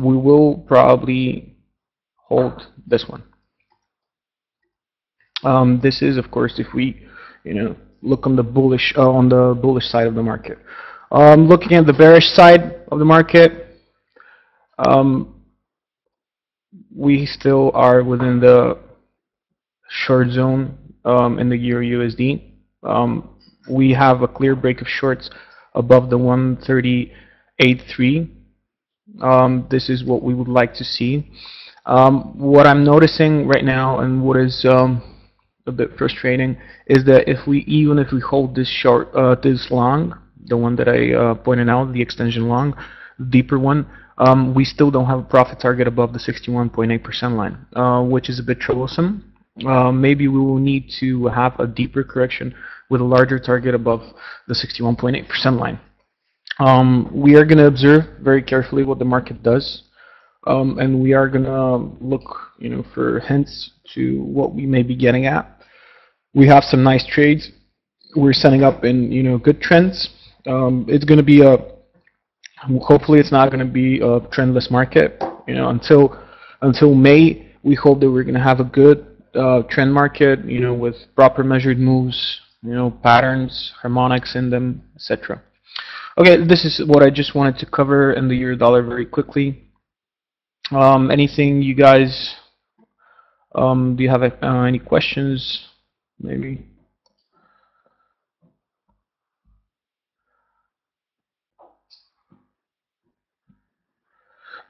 we will probably hold this one. This is, of course, if we, you know, look on the bullish side of the market. Looking at the bearish side of the market, we still are within the short zone in the Euro USD. We have a clear break of shorts above the 138.3. This is what we would like to see. What I'm noticing right now, and what is a bit frustrating, is that even if we hold this short, this long, the one that I pointed out, the extension long, deeper one, we still don't have a profit target above the 61.8% line, which is a bit troublesome. Maybe we will need to have a deeper correction with a larger target above the 61.8% line. We are going to observe very carefully what the market does, and we are going to look, for hints to what we may be getting at. We have some nice trades. We're setting up in, good trends. It's going to be hopefully it's not going to be a trendless market. Until May, we hope that we're going to have a good trend market, with proper measured moves, patterns, harmonics in them, etc. Okay, this is what I just wanted to cover in the euro dollar very quickly. Anything you guys, do you have any questions? Maybe.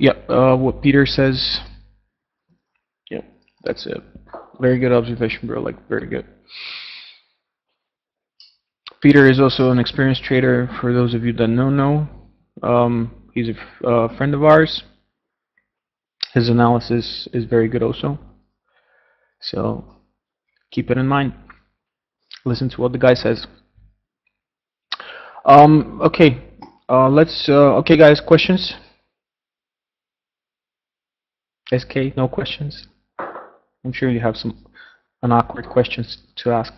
Yep, what Peter says. Yep, that's it. Very good observation, bro. Like, very good. Peter is also an experienced trader. For those of you that don't know, he's a friend of ours. His analysis is very good also. So keep it in mind. Listen to what the guy says. Okay. Okay, guys, questions? SK, no questions? I'm sure you have some awkward questions to ask,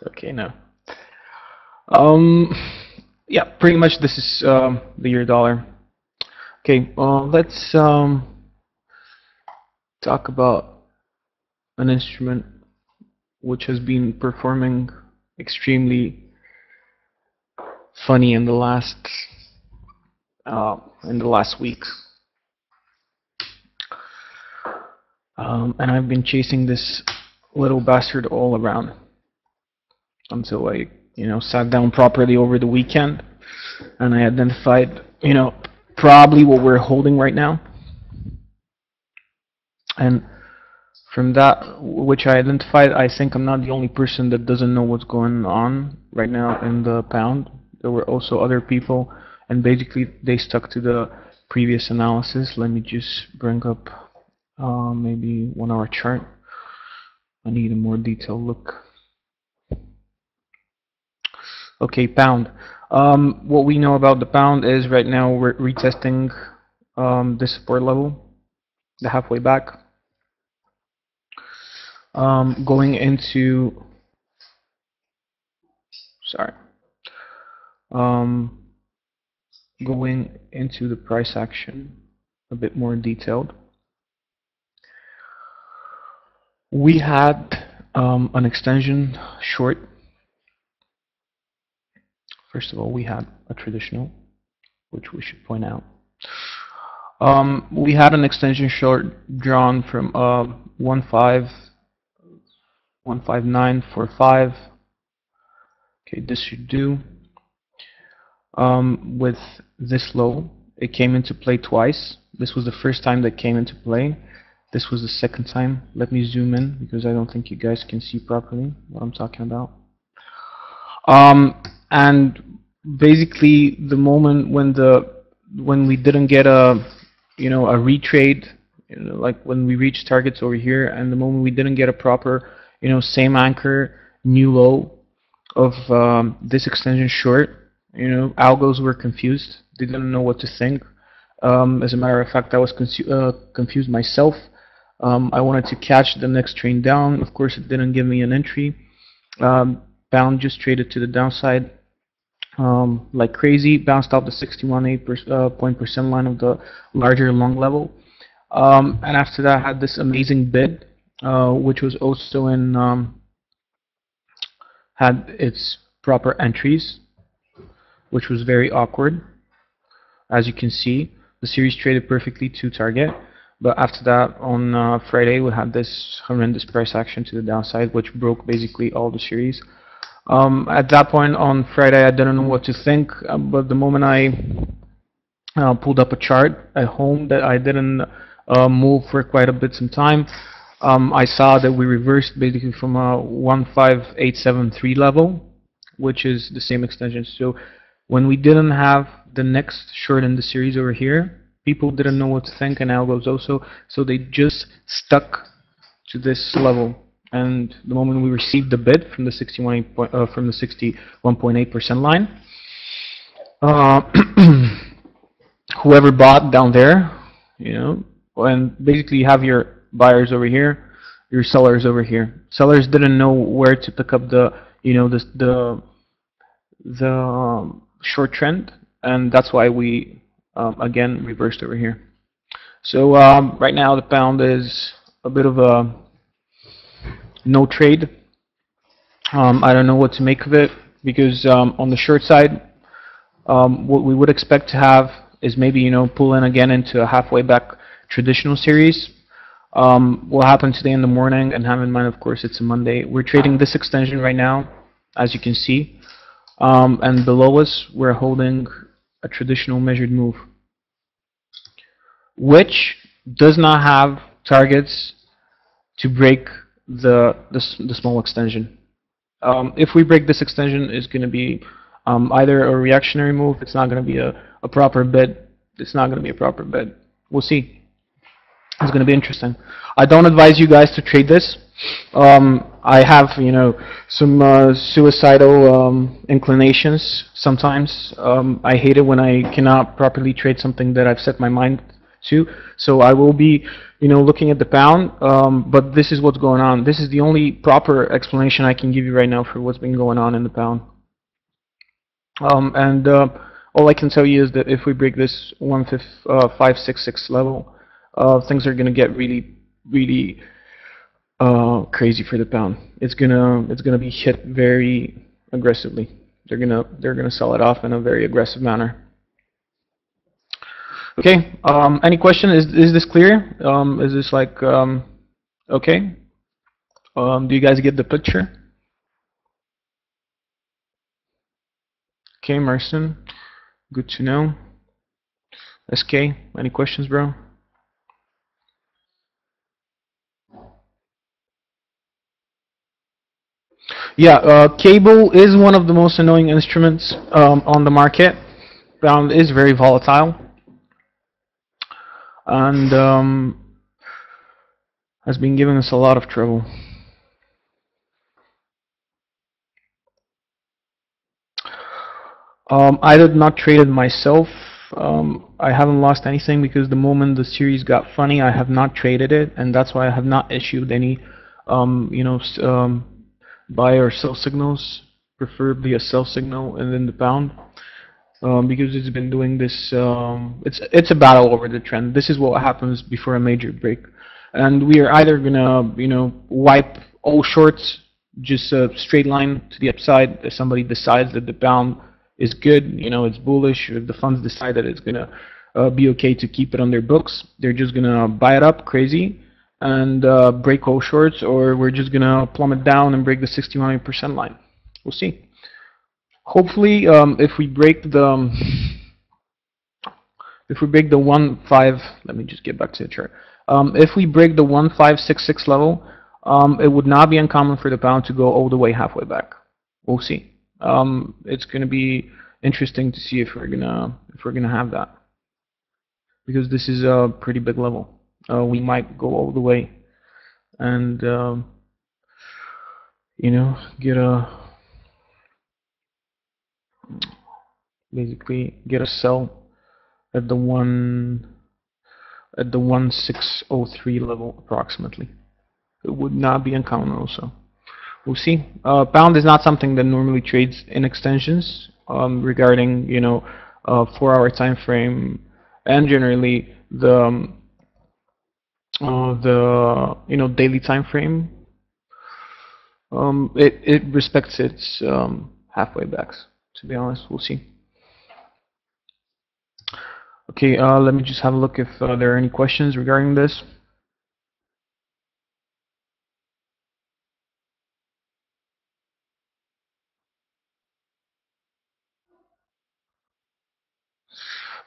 Okay, no. Yeah, pretty much this is the euro dollar. Okay, let's talk about an instrument which has been performing extremely funny in the last week. And I've been chasing this little bastard all around until I, sat down properly over the weekend, and I identified, probably what we're holding right now. And from that, which I identified, I think I'm not the only person that doesn't know what's going on right now in the pound. There were also other people, and basically they stuck to the previous analysis. Let me just bring up maybe 1 hour chart. I need a more detailed look. Okay, pound. What we know about the pound is right now we're retesting this support level, the halfway back. Going into, going into the price action a bit more detailed. We had an extension short. First of all, we had a traditional, which we should point out. We had an extension short drawn from 15945. Okay, this should do. With this low, it came into play twice. This was the first time that came into play. This was the second time. Let me zoom in because I don't think you guys can see properly what I'm talking about. And basically, the moment when we didn't get a retrade, like when we reached targets over here, and the moment we didn't get a proper, same anchor, new low of this extension short, algos were confused. They didn't know what to think. As a matter of fact, I was confused myself. I wanted to catch the next train down. Of course, it didn't give me an entry. Pound just traded to the downside like crazy, bounced off the 61.8% line of the larger long level. And after that, I had this amazing bid, which was also in had its proper entries, which was very awkward. As you can see, the series traded perfectly to target, but after that, on Friday, we had this horrendous price action to the downside, which broke basically all the series. At that point on Friday, I didn't know what to think, but the moment I pulled up a chart at home that I didn't move for quite a bit some time, I saw that we reversed basically from a 15873 level, which is the same extension. So when we didn't have the next short in the series over here, people didn't know what to think, and algos also, so they just stuck to this level. And the moment we received the bid from the 61.8% line, uh, whoever bought down there, you know, and basically you have your buyers over here, your sellers over here. Sellers didn't know where to pick up the, you know, the short trend, and that's why we again reversed over here. So right now the pound is a bit of a no trade. I don't know what to make of it because on the short side, what we would expect to have is maybe, you know, pull in again into a halfway back traditional series. What happened today in the morning, and have in mind, of course, it's a Monday. We're trading this extension right now, as you can see, and below us we're holding a traditional measured move, which does not have targets to break the small extension. If we break this extension, it's going to be either a reactionary move. It's not going to be a proper bid. It's not going to be a proper bid. We'll see. It's going to be interesting. I don't advise you guys to trade this. I have, you know, some suicidal inclinations sometimes. I hate it when I cannot properly trade something that I've set my mind to. So I will be, you know, looking at the pound. But this is what's going on. This is the only proper explanation I can give you right now for what's been going on in the pound. All I can tell you is that if we break this 1.566 level, things are going to get really, really crazy for the pound. It's gonna be hit very aggressively. They're gonna sell it off in a very aggressive manner. Okay. Any question? Is this clear? Is this like okay? Do you guys get the picture? Okay, Marcin. Good to know. SK, any questions, bro? Yeah, cable is one of the most annoying instruments on the market. Pound is very volatile, and has been giving us a lot of trouble. I did not trade it myself. I haven't lost anything because the moment the series got funny, I have not traded it, and that's why I have not issued any, you know, buy or sell signals, preferably a sell signal and then the pound, because it's been doing this. It's a battle over the trend. This is what happens before a major break, and we are either gonna, you know, wipe all shorts, just a straight line to the upside if somebody decides that the pound is good, you know, it's bullish. If the funds decide that it's gonna be okay to keep it on their books, they're just gonna buy it up crazy and break all shorts, or we're just gonna plummet down and break the 61% line. We'll see. Hopefully, if we break the 1.5, let me just get back to the chart. If we break the 1.566 level, it would not be uncommon for the pound to go all the way halfway back. We'll see. It's going to be interesting to see if we're gonna have that, because this is a pretty big level. We might go all the way and you know, basically get a sell at the 1603 level approximately. It would not be uncommon also. We'll see. Pound is not something that normally trades in extensions, regarding, you know, 4-hour time frame, and generally the you know, daily time frame. It respects its halfway backs. To be honest, we'll see. Okay, let me just have a look if there are any questions regarding this.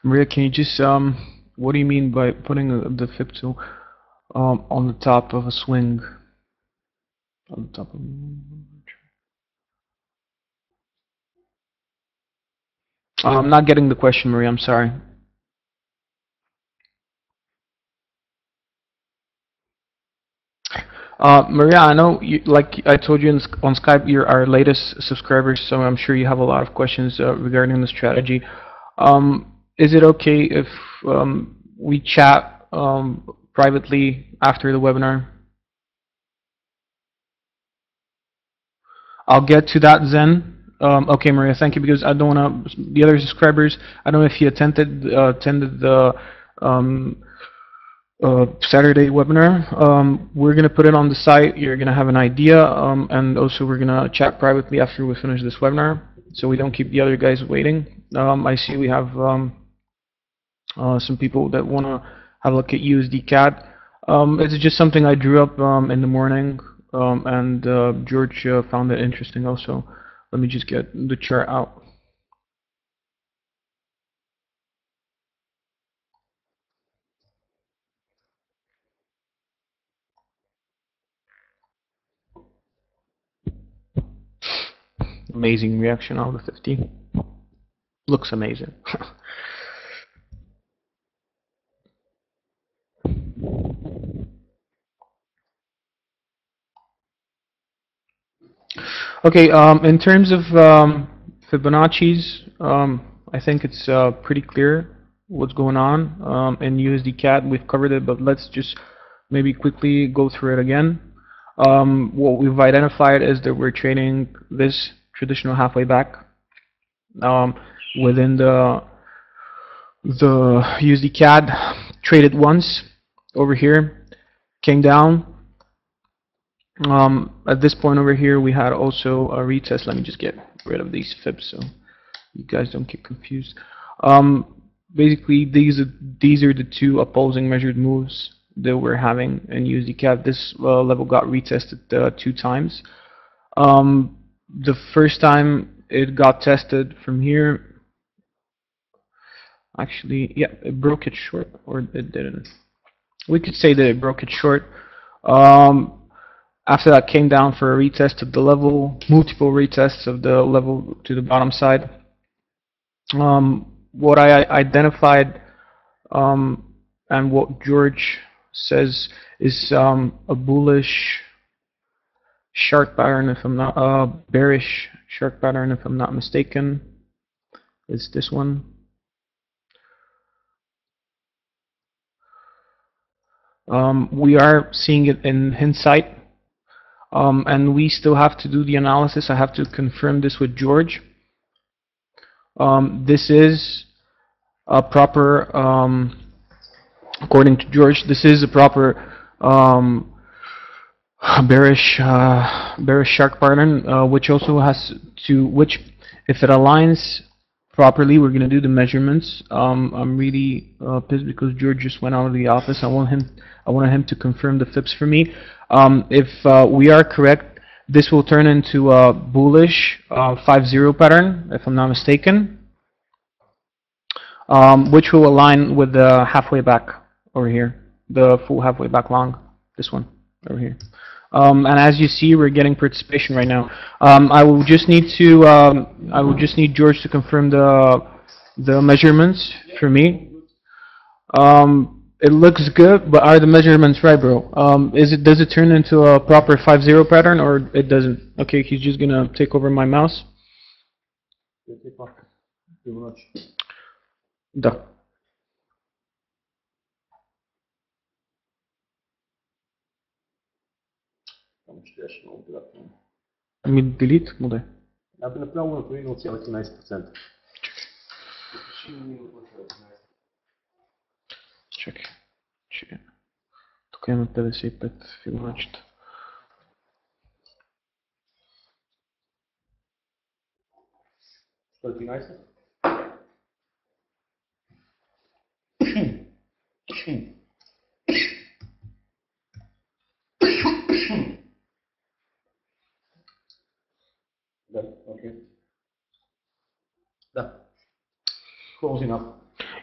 Maria, can you just what do you mean by putting the fib tool on the top of a swing? On the top of. I'm not getting the question, Maria. I'm sorry. Maria, I know, like I told you on Skype, you're our latest subscriber, so I'm sure you have a lot of questions regarding the strategy. Is it okay if we chat privately after the webinar? I'll get to that then. Okay, Maria, thank you, because I don't want to, the other subscribers, I don't know if you attended the Saturday webinar. We're going to put it on the site. You're going to have an idea, and also we're going to chat privately after we finish this webinar, so we don't keep the other guys waiting. I see we have some people that want to have a look at USD CAD. It's just something I drew up in the morning, and George found it interesting also. Let me just get the chart out. Amazing reaction out of the 50. Looks amazing. Okay, in terms of Fibonacci's, I think it's pretty clear what's going on in USD CAD. We've covered it, but let's just maybe quickly go through it again. What we've identified is that we're trading this traditional halfway back within the USD CAD, traded once over here, came down. At this point over here, we had also a retest. Let me just get rid of these fibs so you guys don't get confused. Basically, these are the two opposing measured moves that we're having in USD CAD. This level got retested 2 times. The first time it got tested from here, actually, yeah, it broke it short, or it didn't. We could say that it broke it short. After that, came down for a retest of the level, multiple retests of the level to the bottom side. What I identified and what George says is a bullish shark pattern, if I'm not bearish shark pattern, if I'm not mistaken. It's this one. We are seeing it in hindsight, and we still have to do the analysis. I have to confirm this with George. This is a proper, according to George, this is a proper bearish shark pattern, which also has to, which if it aligns properly, we're going to do the measurements. I'm really pissed because George just went out of the office. I wanted him to confirm the fibs for me. If we are correct, this will turn into a bullish 5-0 pattern, if I'm not mistaken, which will align with the halfway back over here, the full halfway back long, this one over here. And as you see, we're getting participation right now. I will just need George to confirm the measurements for me. It looks good, but are the measurements right, bro? Does it turn into a proper 5-0 pattern, or it doesn't? Okay, he's just gonna take over my mouse. Да. Ми delete? Ну дай. Я би направо на 0,13%. Чакай. Тук има 55 фибоначчита. Що 13? Да, окей. Да. Close enough.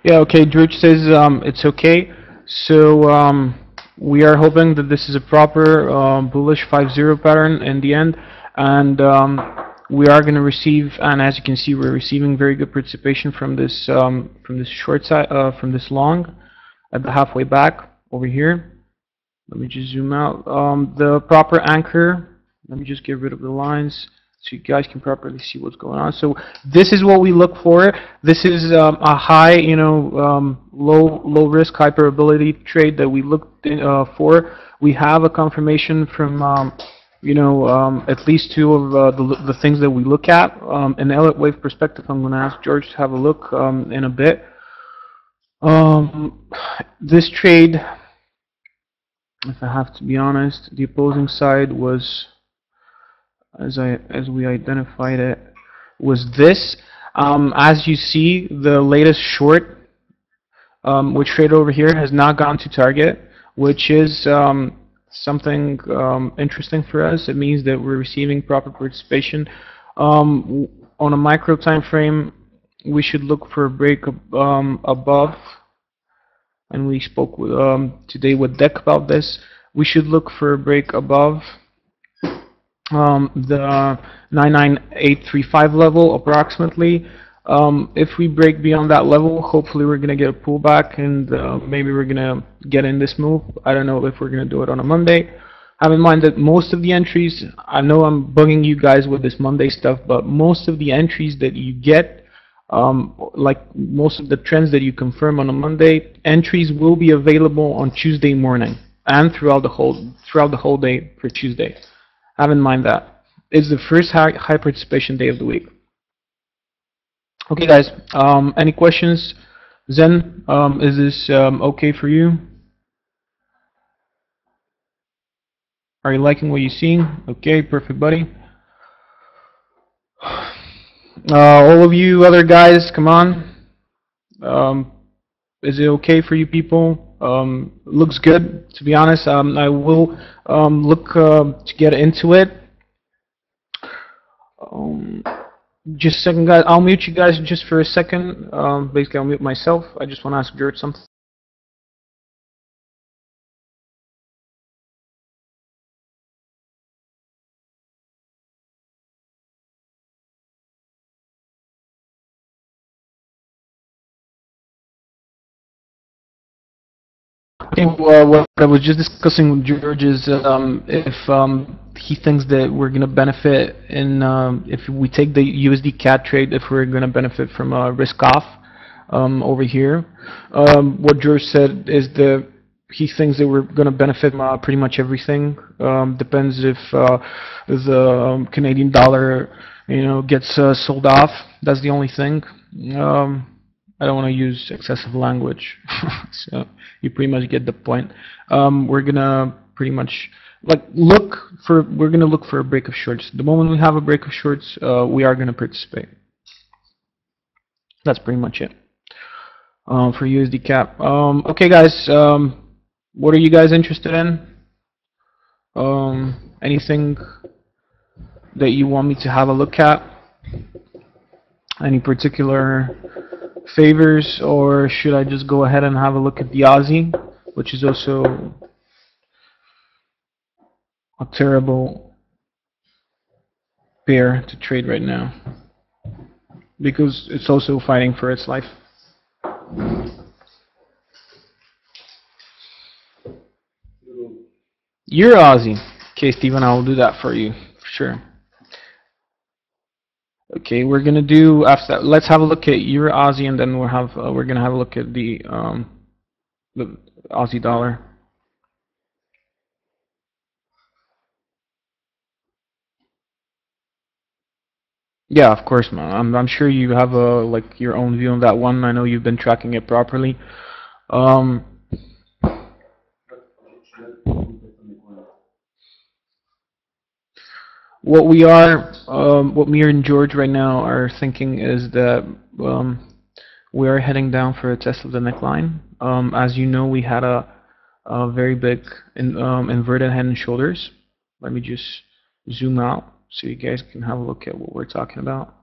Yeah, okay, George says it's okay. So we are hoping that this is a proper bullish 5-0 pattern in the end, and we are going to receive, and as you can see, we're receiving very good participation from this short side, from this long at the halfway back over here. Let me just zoom out. The proper anchor, let me just get rid of the lines so you guys can properly see what's going on. So this is what we look for. This is a high, low risk, high probability trade that we looked for. We have a confirmation from, at least two of the things that we look at. In Elliott wave perspective, I'm going to ask George to have a look in a bit. This trade, if I have to be honest, the opposing side was, as we identified it, was this. As you see, the latest short, which trade over here, has not gone to target, which is something interesting for us. It means that we're receiving proper participation. On a micro time frame, we should look for a break above, and we spoke today with Deck about this. We should look for a break above the 99835 level approximately. If we break beyond that level, hopefully we're going to get a pullback, and maybe we're going to get in this move. I don't know if we're going to do it on a Monday. Have in mind that most of the entries, I know I'm bugging you guys with this Monday stuff, but most of the entries that you get, like most of the trends that you confirm on a Monday, entries will be available on Tuesday morning and throughout the whole day for Tuesday. Have in mind that it's the first high participation day of the week. Okay, guys. Any questions? Zen, is this okay for you? Are you liking what you're seeing? Okay, perfect, buddy. All of you other guys, come on. Is it okay for you people? Looks good, to be honest. I will look to get into it. Just a second, guys. I'll mute you guys just for a second. Basically, I'll mute myself. I just want to ask George something. Okay, well, what I was just discussing with George is if he thinks that we're going to benefit in, if we take the USD CAD trade, if we're going to benefit from risk off over here. What George said is that he thinks that we're going to benefit from pretty much everything. Depends if the Canadian dollar, gets sold off. That's the only thing. I don't want to use excessive language, so you pretty much get the point. We're gonna pretty much we're gonna look for a break of shorts. The moment we have a break of shorts, we are gonna participate. That's pretty much it for USD cap. Okay, guys, what are you guys interested in? Anything that you want me to have a look at? Any particular favors, or should I just go ahead and have a look at the Aussie, which is also a terrible pair to trade right now because it's also fighting for its life. You're Aussie. Okay, Steven, I will do that for you, for sure. Okay, we're gonna do after that. Let's have a look at Euro Aussie, and then we're gonna have a look at the Aussie dollar. Yeah, of course, man. I'm sure you have your own view on that one. I know you've been tracking it properly. What me and George right now are thinking is that we are heading down for a test of the neckline. As you know, we had a very big inverted head and shoulders. Let me just zoom out so you guys can have a look at what we're talking about.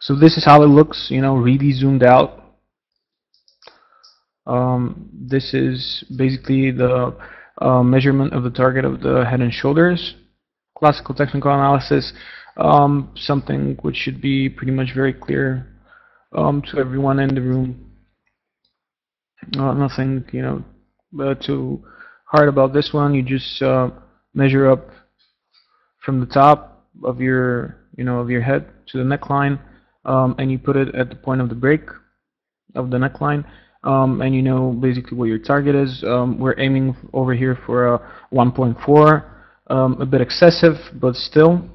So this is how it looks, you know, really zoomed out. This is basically the measurement of the target of the head and shoulders. Classical technical analysis, something which should be pretty much very clear to everyone in the room. Nothing, you know, too hard about this one. You just measure up from the top of your, you know, of your head to the neckline, and you put it at the point of the break of the neckline, and you know basically what your target is. We're aiming over here for a 1.4, a bit excessive, but still.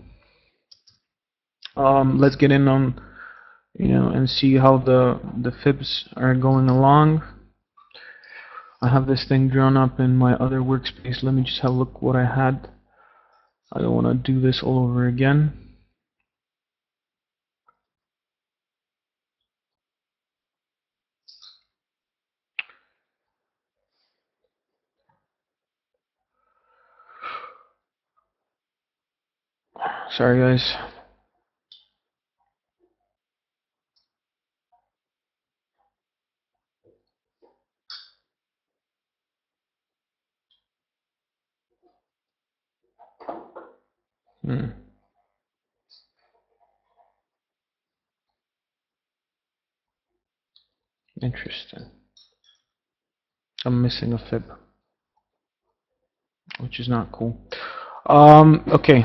Let's get in on, you know, and see how the fibs are going along. I have this thing drawn up in my other workspace. Let me just have a look what I had. I don't want to do this all over again. Sorry guys. Interesting. I'm missing a fib, which is not cool. Okay.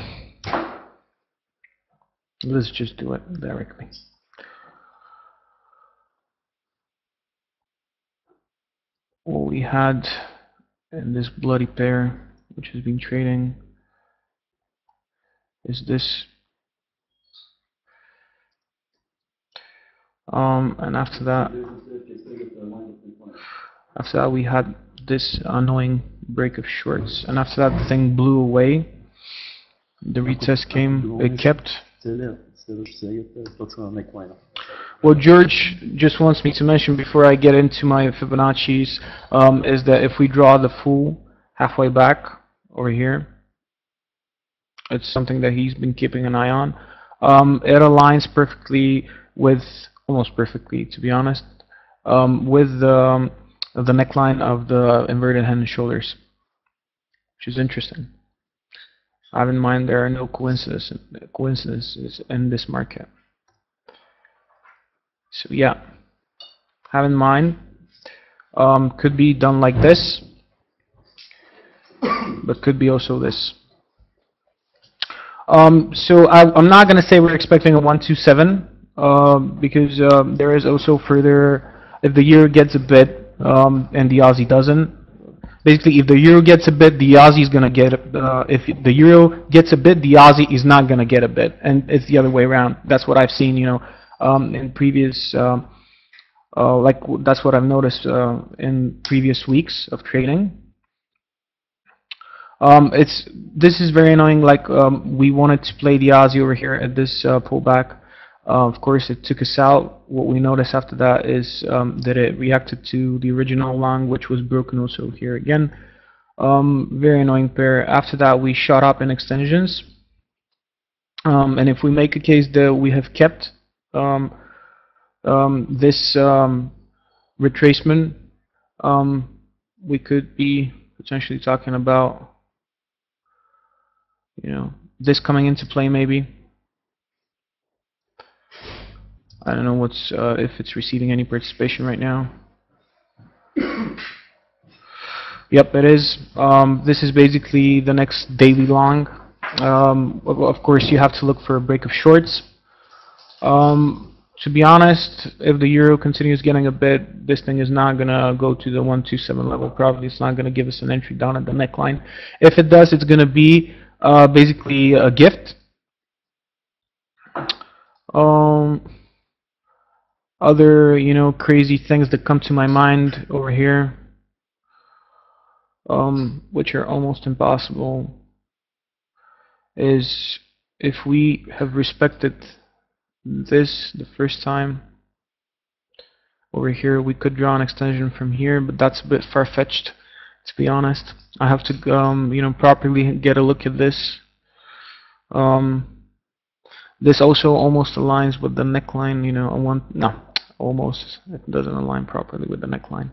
Let's just do it directly. What we had in this bloody pair, which has been trading, is this. And after that we had this annoying break of shorts, and after that the thing blew away. The retest came, it kept. What George just wants me to mention before I get into my Fibonacci's is that if we draw the full halfway back over here, it's something that he's been keeping an eye on. It aligns perfectly with, almost perfectly to be honest, with the neckline of the inverted head and shoulders, which is interesting. Have in mind there are no coincidences in this market. So yeah, have in mind, could be done like this, but could be also this. So I'm not going to say we're expecting a 127 because there is also further, if the euro gets a bit and the Aussie doesn't. Basically, if the euro gets a bit, the Aussie is going to get. If the euro gets a bit, the Aussie is not going to get a bit, and it's the other way around. That's what I've seen, you know, in previous. Like that's what I've noticed in previous weeks of trading. This is very annoying. Like we wanted to play the Aussie over here at this pullback. Of course, it took us out. What we noticed after that is that it reacted to the original long, which was broken also here again. Very annoying pair. After that, we shot up in extensions. And if we make a case that we have kept this retracement, we could be potentially talking about, you know, this coming into play maybe. I don't know what's if it's receiving any participation right now. Yep, it is. This is basically the next daily long. Of course, you have to look for a break of shorts. To be honest, if the euro continues getting a bit, this thing is not going to go to the 127 level. Probably it's not going to give us an entry down at the neckline. If it does, it's going to be basically a gift. Other, you know, crazy things that come to my mind over here, which are almost impossible, is if we have respected this the first time over here, we could draw an extension from here, but that's a bit far-fetched, to be honest. I have to you know, properly get a look at this. This also almost aligns with the neckline, you know, no, almost, it doesn't align properly with the neckline.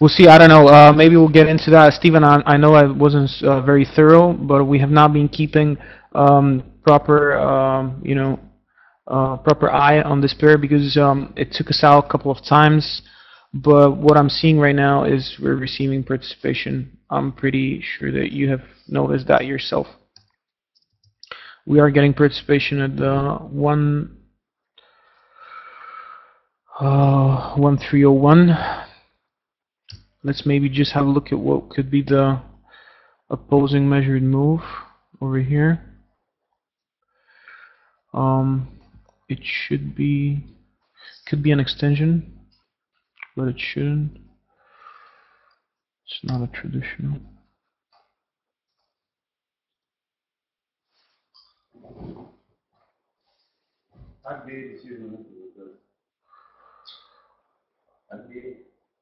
We'll see. I don't know. Maybe we'll get into that, Stephen. I know I wasn't very thorough, but we have not been keeping proper, proper eye on this pair because it took us out a couple of times. But what I'm seeing right now is we're receiving participation. I'm pretty sure that you have noticed that yourself. We are getting participation at the 1301. Let's maybe just have a look at what could be the opposing measured move over here. It could be an extension, but it shouldn't. It's not a traditional.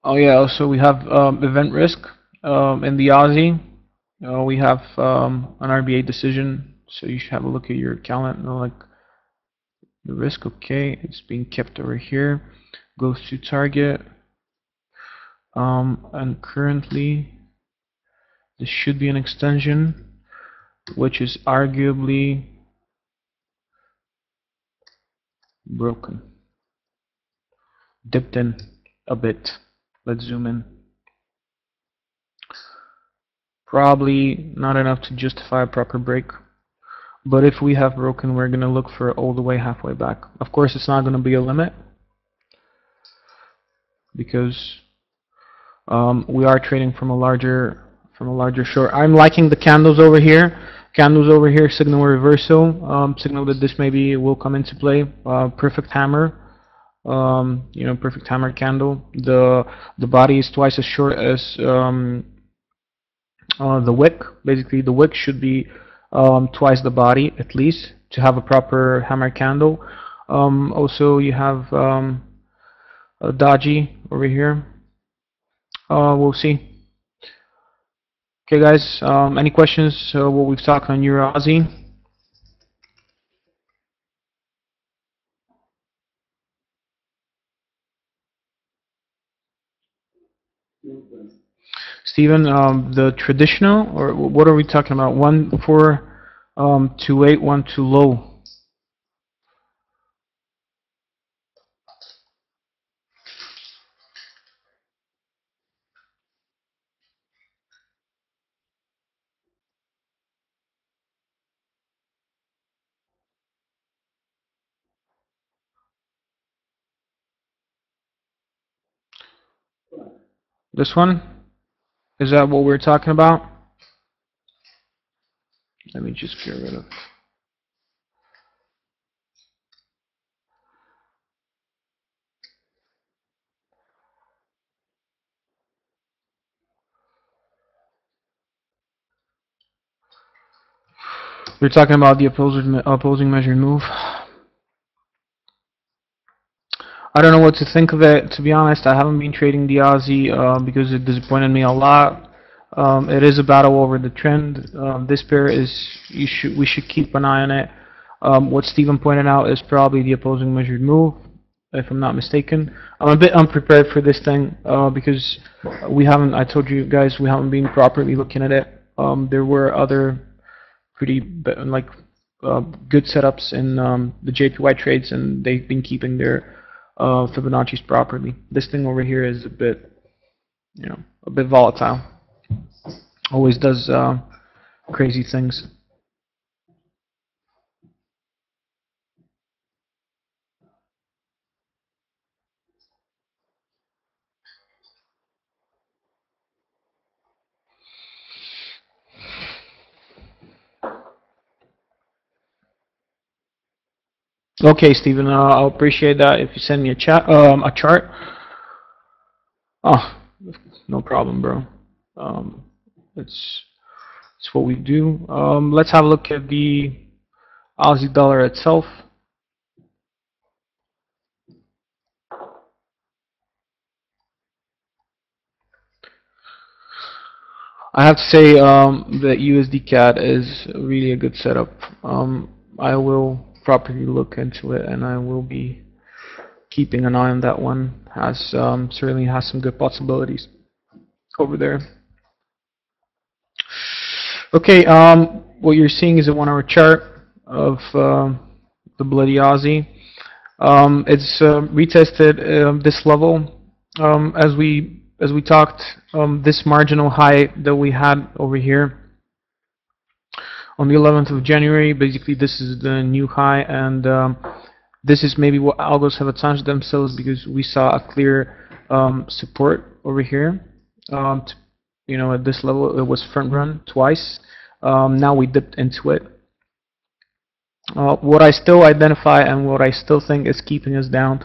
Oh yeah, also we have event risk in the Aussie. We have an RBA decision, so you should have a look at your calendar, like the risk. Okay, it's being kept over here. Goes to target, and currently this should be an extension, which is arguably broken. Dipped in a bit. Let's zoom in. Probably not enough to justify a proper break. But if we have broken, we're going to look for all the way halfway back. Of course, it's not going to be a limit because we are trading from a larger short. I'm liking the candles over here. Candles over here signal reversal. Signal that this maybe will come into play. Perfect hammer. You know, perfect hammer candle. The body is twice as short as the wick. Basically, the wick should be twice the body at least to have a proper hammer candle. Also, you have a dodgy over here. We'll see. Okay, guys. Any questions? What we've talked on Euro Aussie? Stephen, the traditional, or what are we talking about? 1-4-2-8, 1-2 low. This one? Is that what we're talking about? Let me just get rid of. We're talking about the opposing measured move. I don't know what to think of it, to be honest. I haven't been trading the Aussie because it disappointed me a lot. It is a battle over the trend. This pair is, we should keep an eye on it. What Stephen pointed out is probably the opposing measured move, if I'm not mistaken. I'm a bit unprepared for this thing because I told you guys, we haven't been properly looking at it. There were other pretty good setups in the JPY trades, and they've been keeping their Fibonacci's properly. This thing over here is a bit, you know, a bit volatile. Always does crazy things. Okay, Stephen, I'll appreciate that if you send me a chart. Oh, no problem, bro. It's what we do. Let's have a look at the Aussie dollar itself. I have to say that USD CAD is really a good setup. I will properly look into it, and I will be keeping an eye on that one. Has certainly has some good possibilities over there. Okay, what you're seeing is a 1 hour chart of the Bloody Aussie. It's retested this level as we talked. This marginal high that we had over here on the 11th of January. Basically, this is the new high, and this is maybe what algos have attached themselves, because we saw a clear support over here. At this level, it was front run twice. Now we dipped into it. What I still identify and what I still think is keeping us down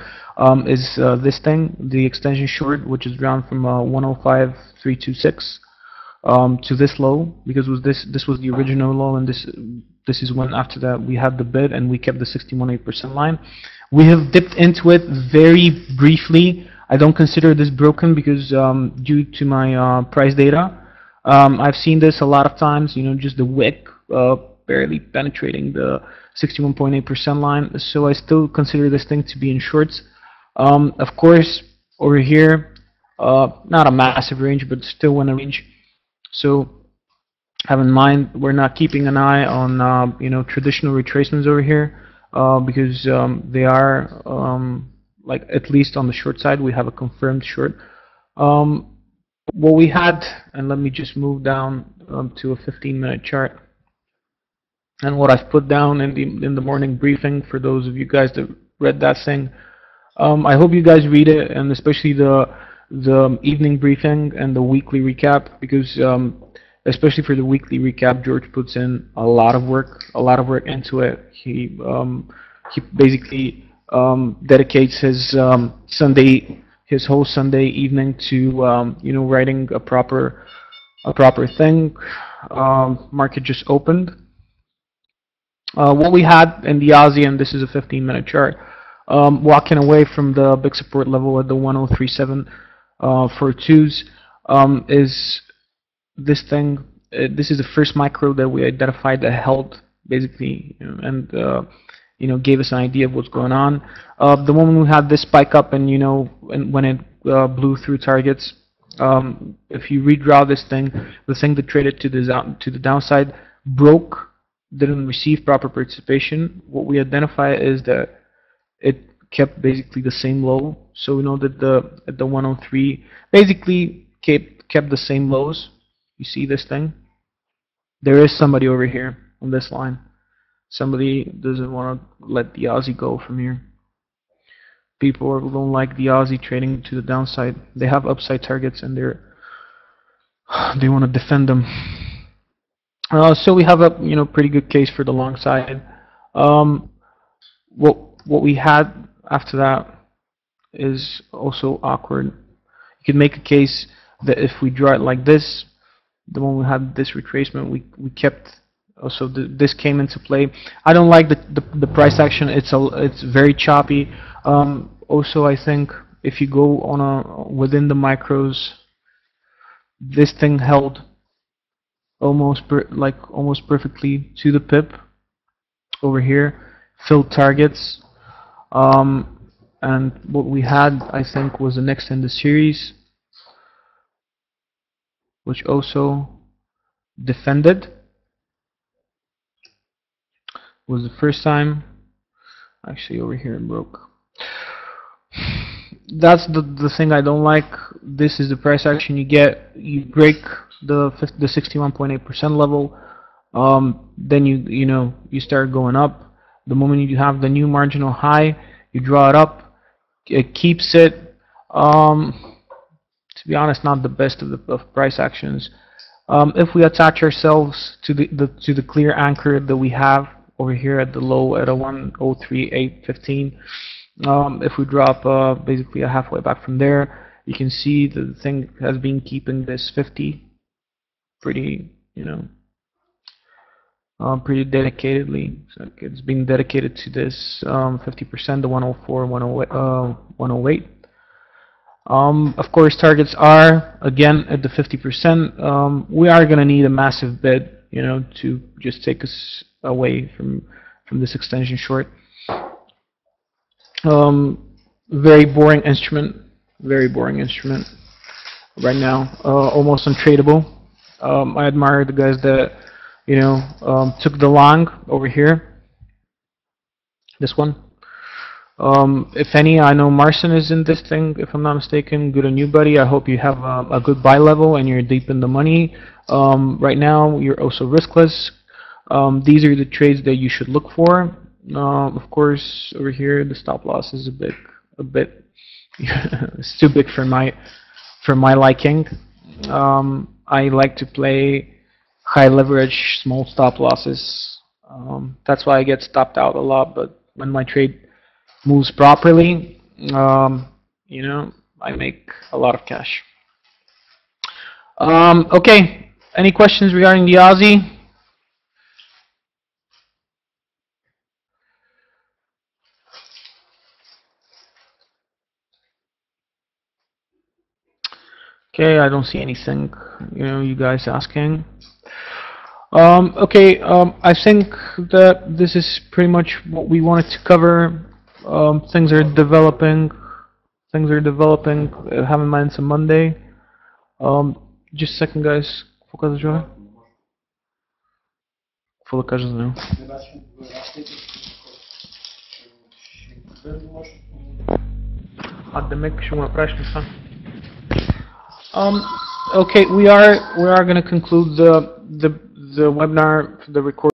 is this thing, the extension short, which is down from 105.326 to this low, because this was the original low, and this is when after that we had the bid and we kept the 61.8% line. We have dipped into it very briefly. I don't consider this broken because due to my price data, I've seen this a lot of times. Just the wick barely penetrating the 61.8% line. So I still consider this thing to be in shorts. Of course, over here, not a massive range, but still in a range. So have in mind, we're not keeping an eye on traditional retracements over here because they are like, at least on the short side, we have a confirmed short. What we had, and let me just move down to a 15-minute chart. And what I've put down in the morning briefing for those of you guys that read that thing, I hope you guys read it, and especially the evening briefing and the weekly recap, because especially for the weekly recap, George puts in a lot of work into it. He basically dedicates his his whole Sunday evening to writing a proper thing. Market just opened. What we had in the Aussie, and this is a 15-minute chart, walking away from the big support level at the 103.7 for twos, is this thing. This is the first micro that we identified that held, basically, and gave us an idea of what's going on. The moment we had this spike up, and and when it blew through targets, if you redraw this thing, the thing that traded to the downside broke, didn't receive proper participation. What we identify is that it kept basically the same low. So we know that at the 103 basically kept the same lows. You see this thing? There is somebody over here on this line. Somebody doesn't want to let the Aussie go from here. People don't like the Aussie trading to the downside. They have upside targets, and they want to defend them. So we have a pretty good case for the long side. What we had after that is also awkward. You could make a case that if we draw it like this, the moment we had this retracement, we kept. Also, this came into play. I don't like the price action. It's very choppy. Also, I think if you go on within the micros, this thing held almost perfectly to the pip over here, filled targets, and what we had, I think, was the next in the series, which also defended. Was the first time. Actually, over here it broke. That's the thing I don't like. This is the price action you get. You break the 61.8% level, then you start going up. The moment you have the new marginal high, you draw it up. It keeps it. To be honest, not the best of price actions. If we attach ourselves to the clear anchor that we have over here at the low at a 103.815, if we drop basically a halfway back from there, you can see the thing has been keeping this 50 pretty pretty dedicatedly. So it's been dedicated to this 50%, the 104, 108. Of course, targets are again at the 50%. We are going to need a massive bid, to just take us away from from this extension short. Very boring instrument. Very boring instrument right now. Almost untradeable. I admire the guys that took the long over here. This one. If any, I know Marcin is in this thing, if I'm not mistaken. Good on you, buddy. I hope you have a good buy level and you're deep in the money. Right now, you're also riskless. These are the trades that you should look for. Of course, over here, the stop loss is a bit it's too big for my liking. I like to play high leverage, small stop losses. That's why I get stopped out a lot. But when my trade moves properly, I make a lot of cash. Okay, any questions regarding the Aussie? Okay, I don't see anything, you guys asking. Okay, I think that this is pretty much what we wanted to cover. Things are developing. Have in mind it's a Monday. Just a second, guys. Pokażę trochę? Pokażę z nią. Okay, we are going to conclude the webinar, the recording.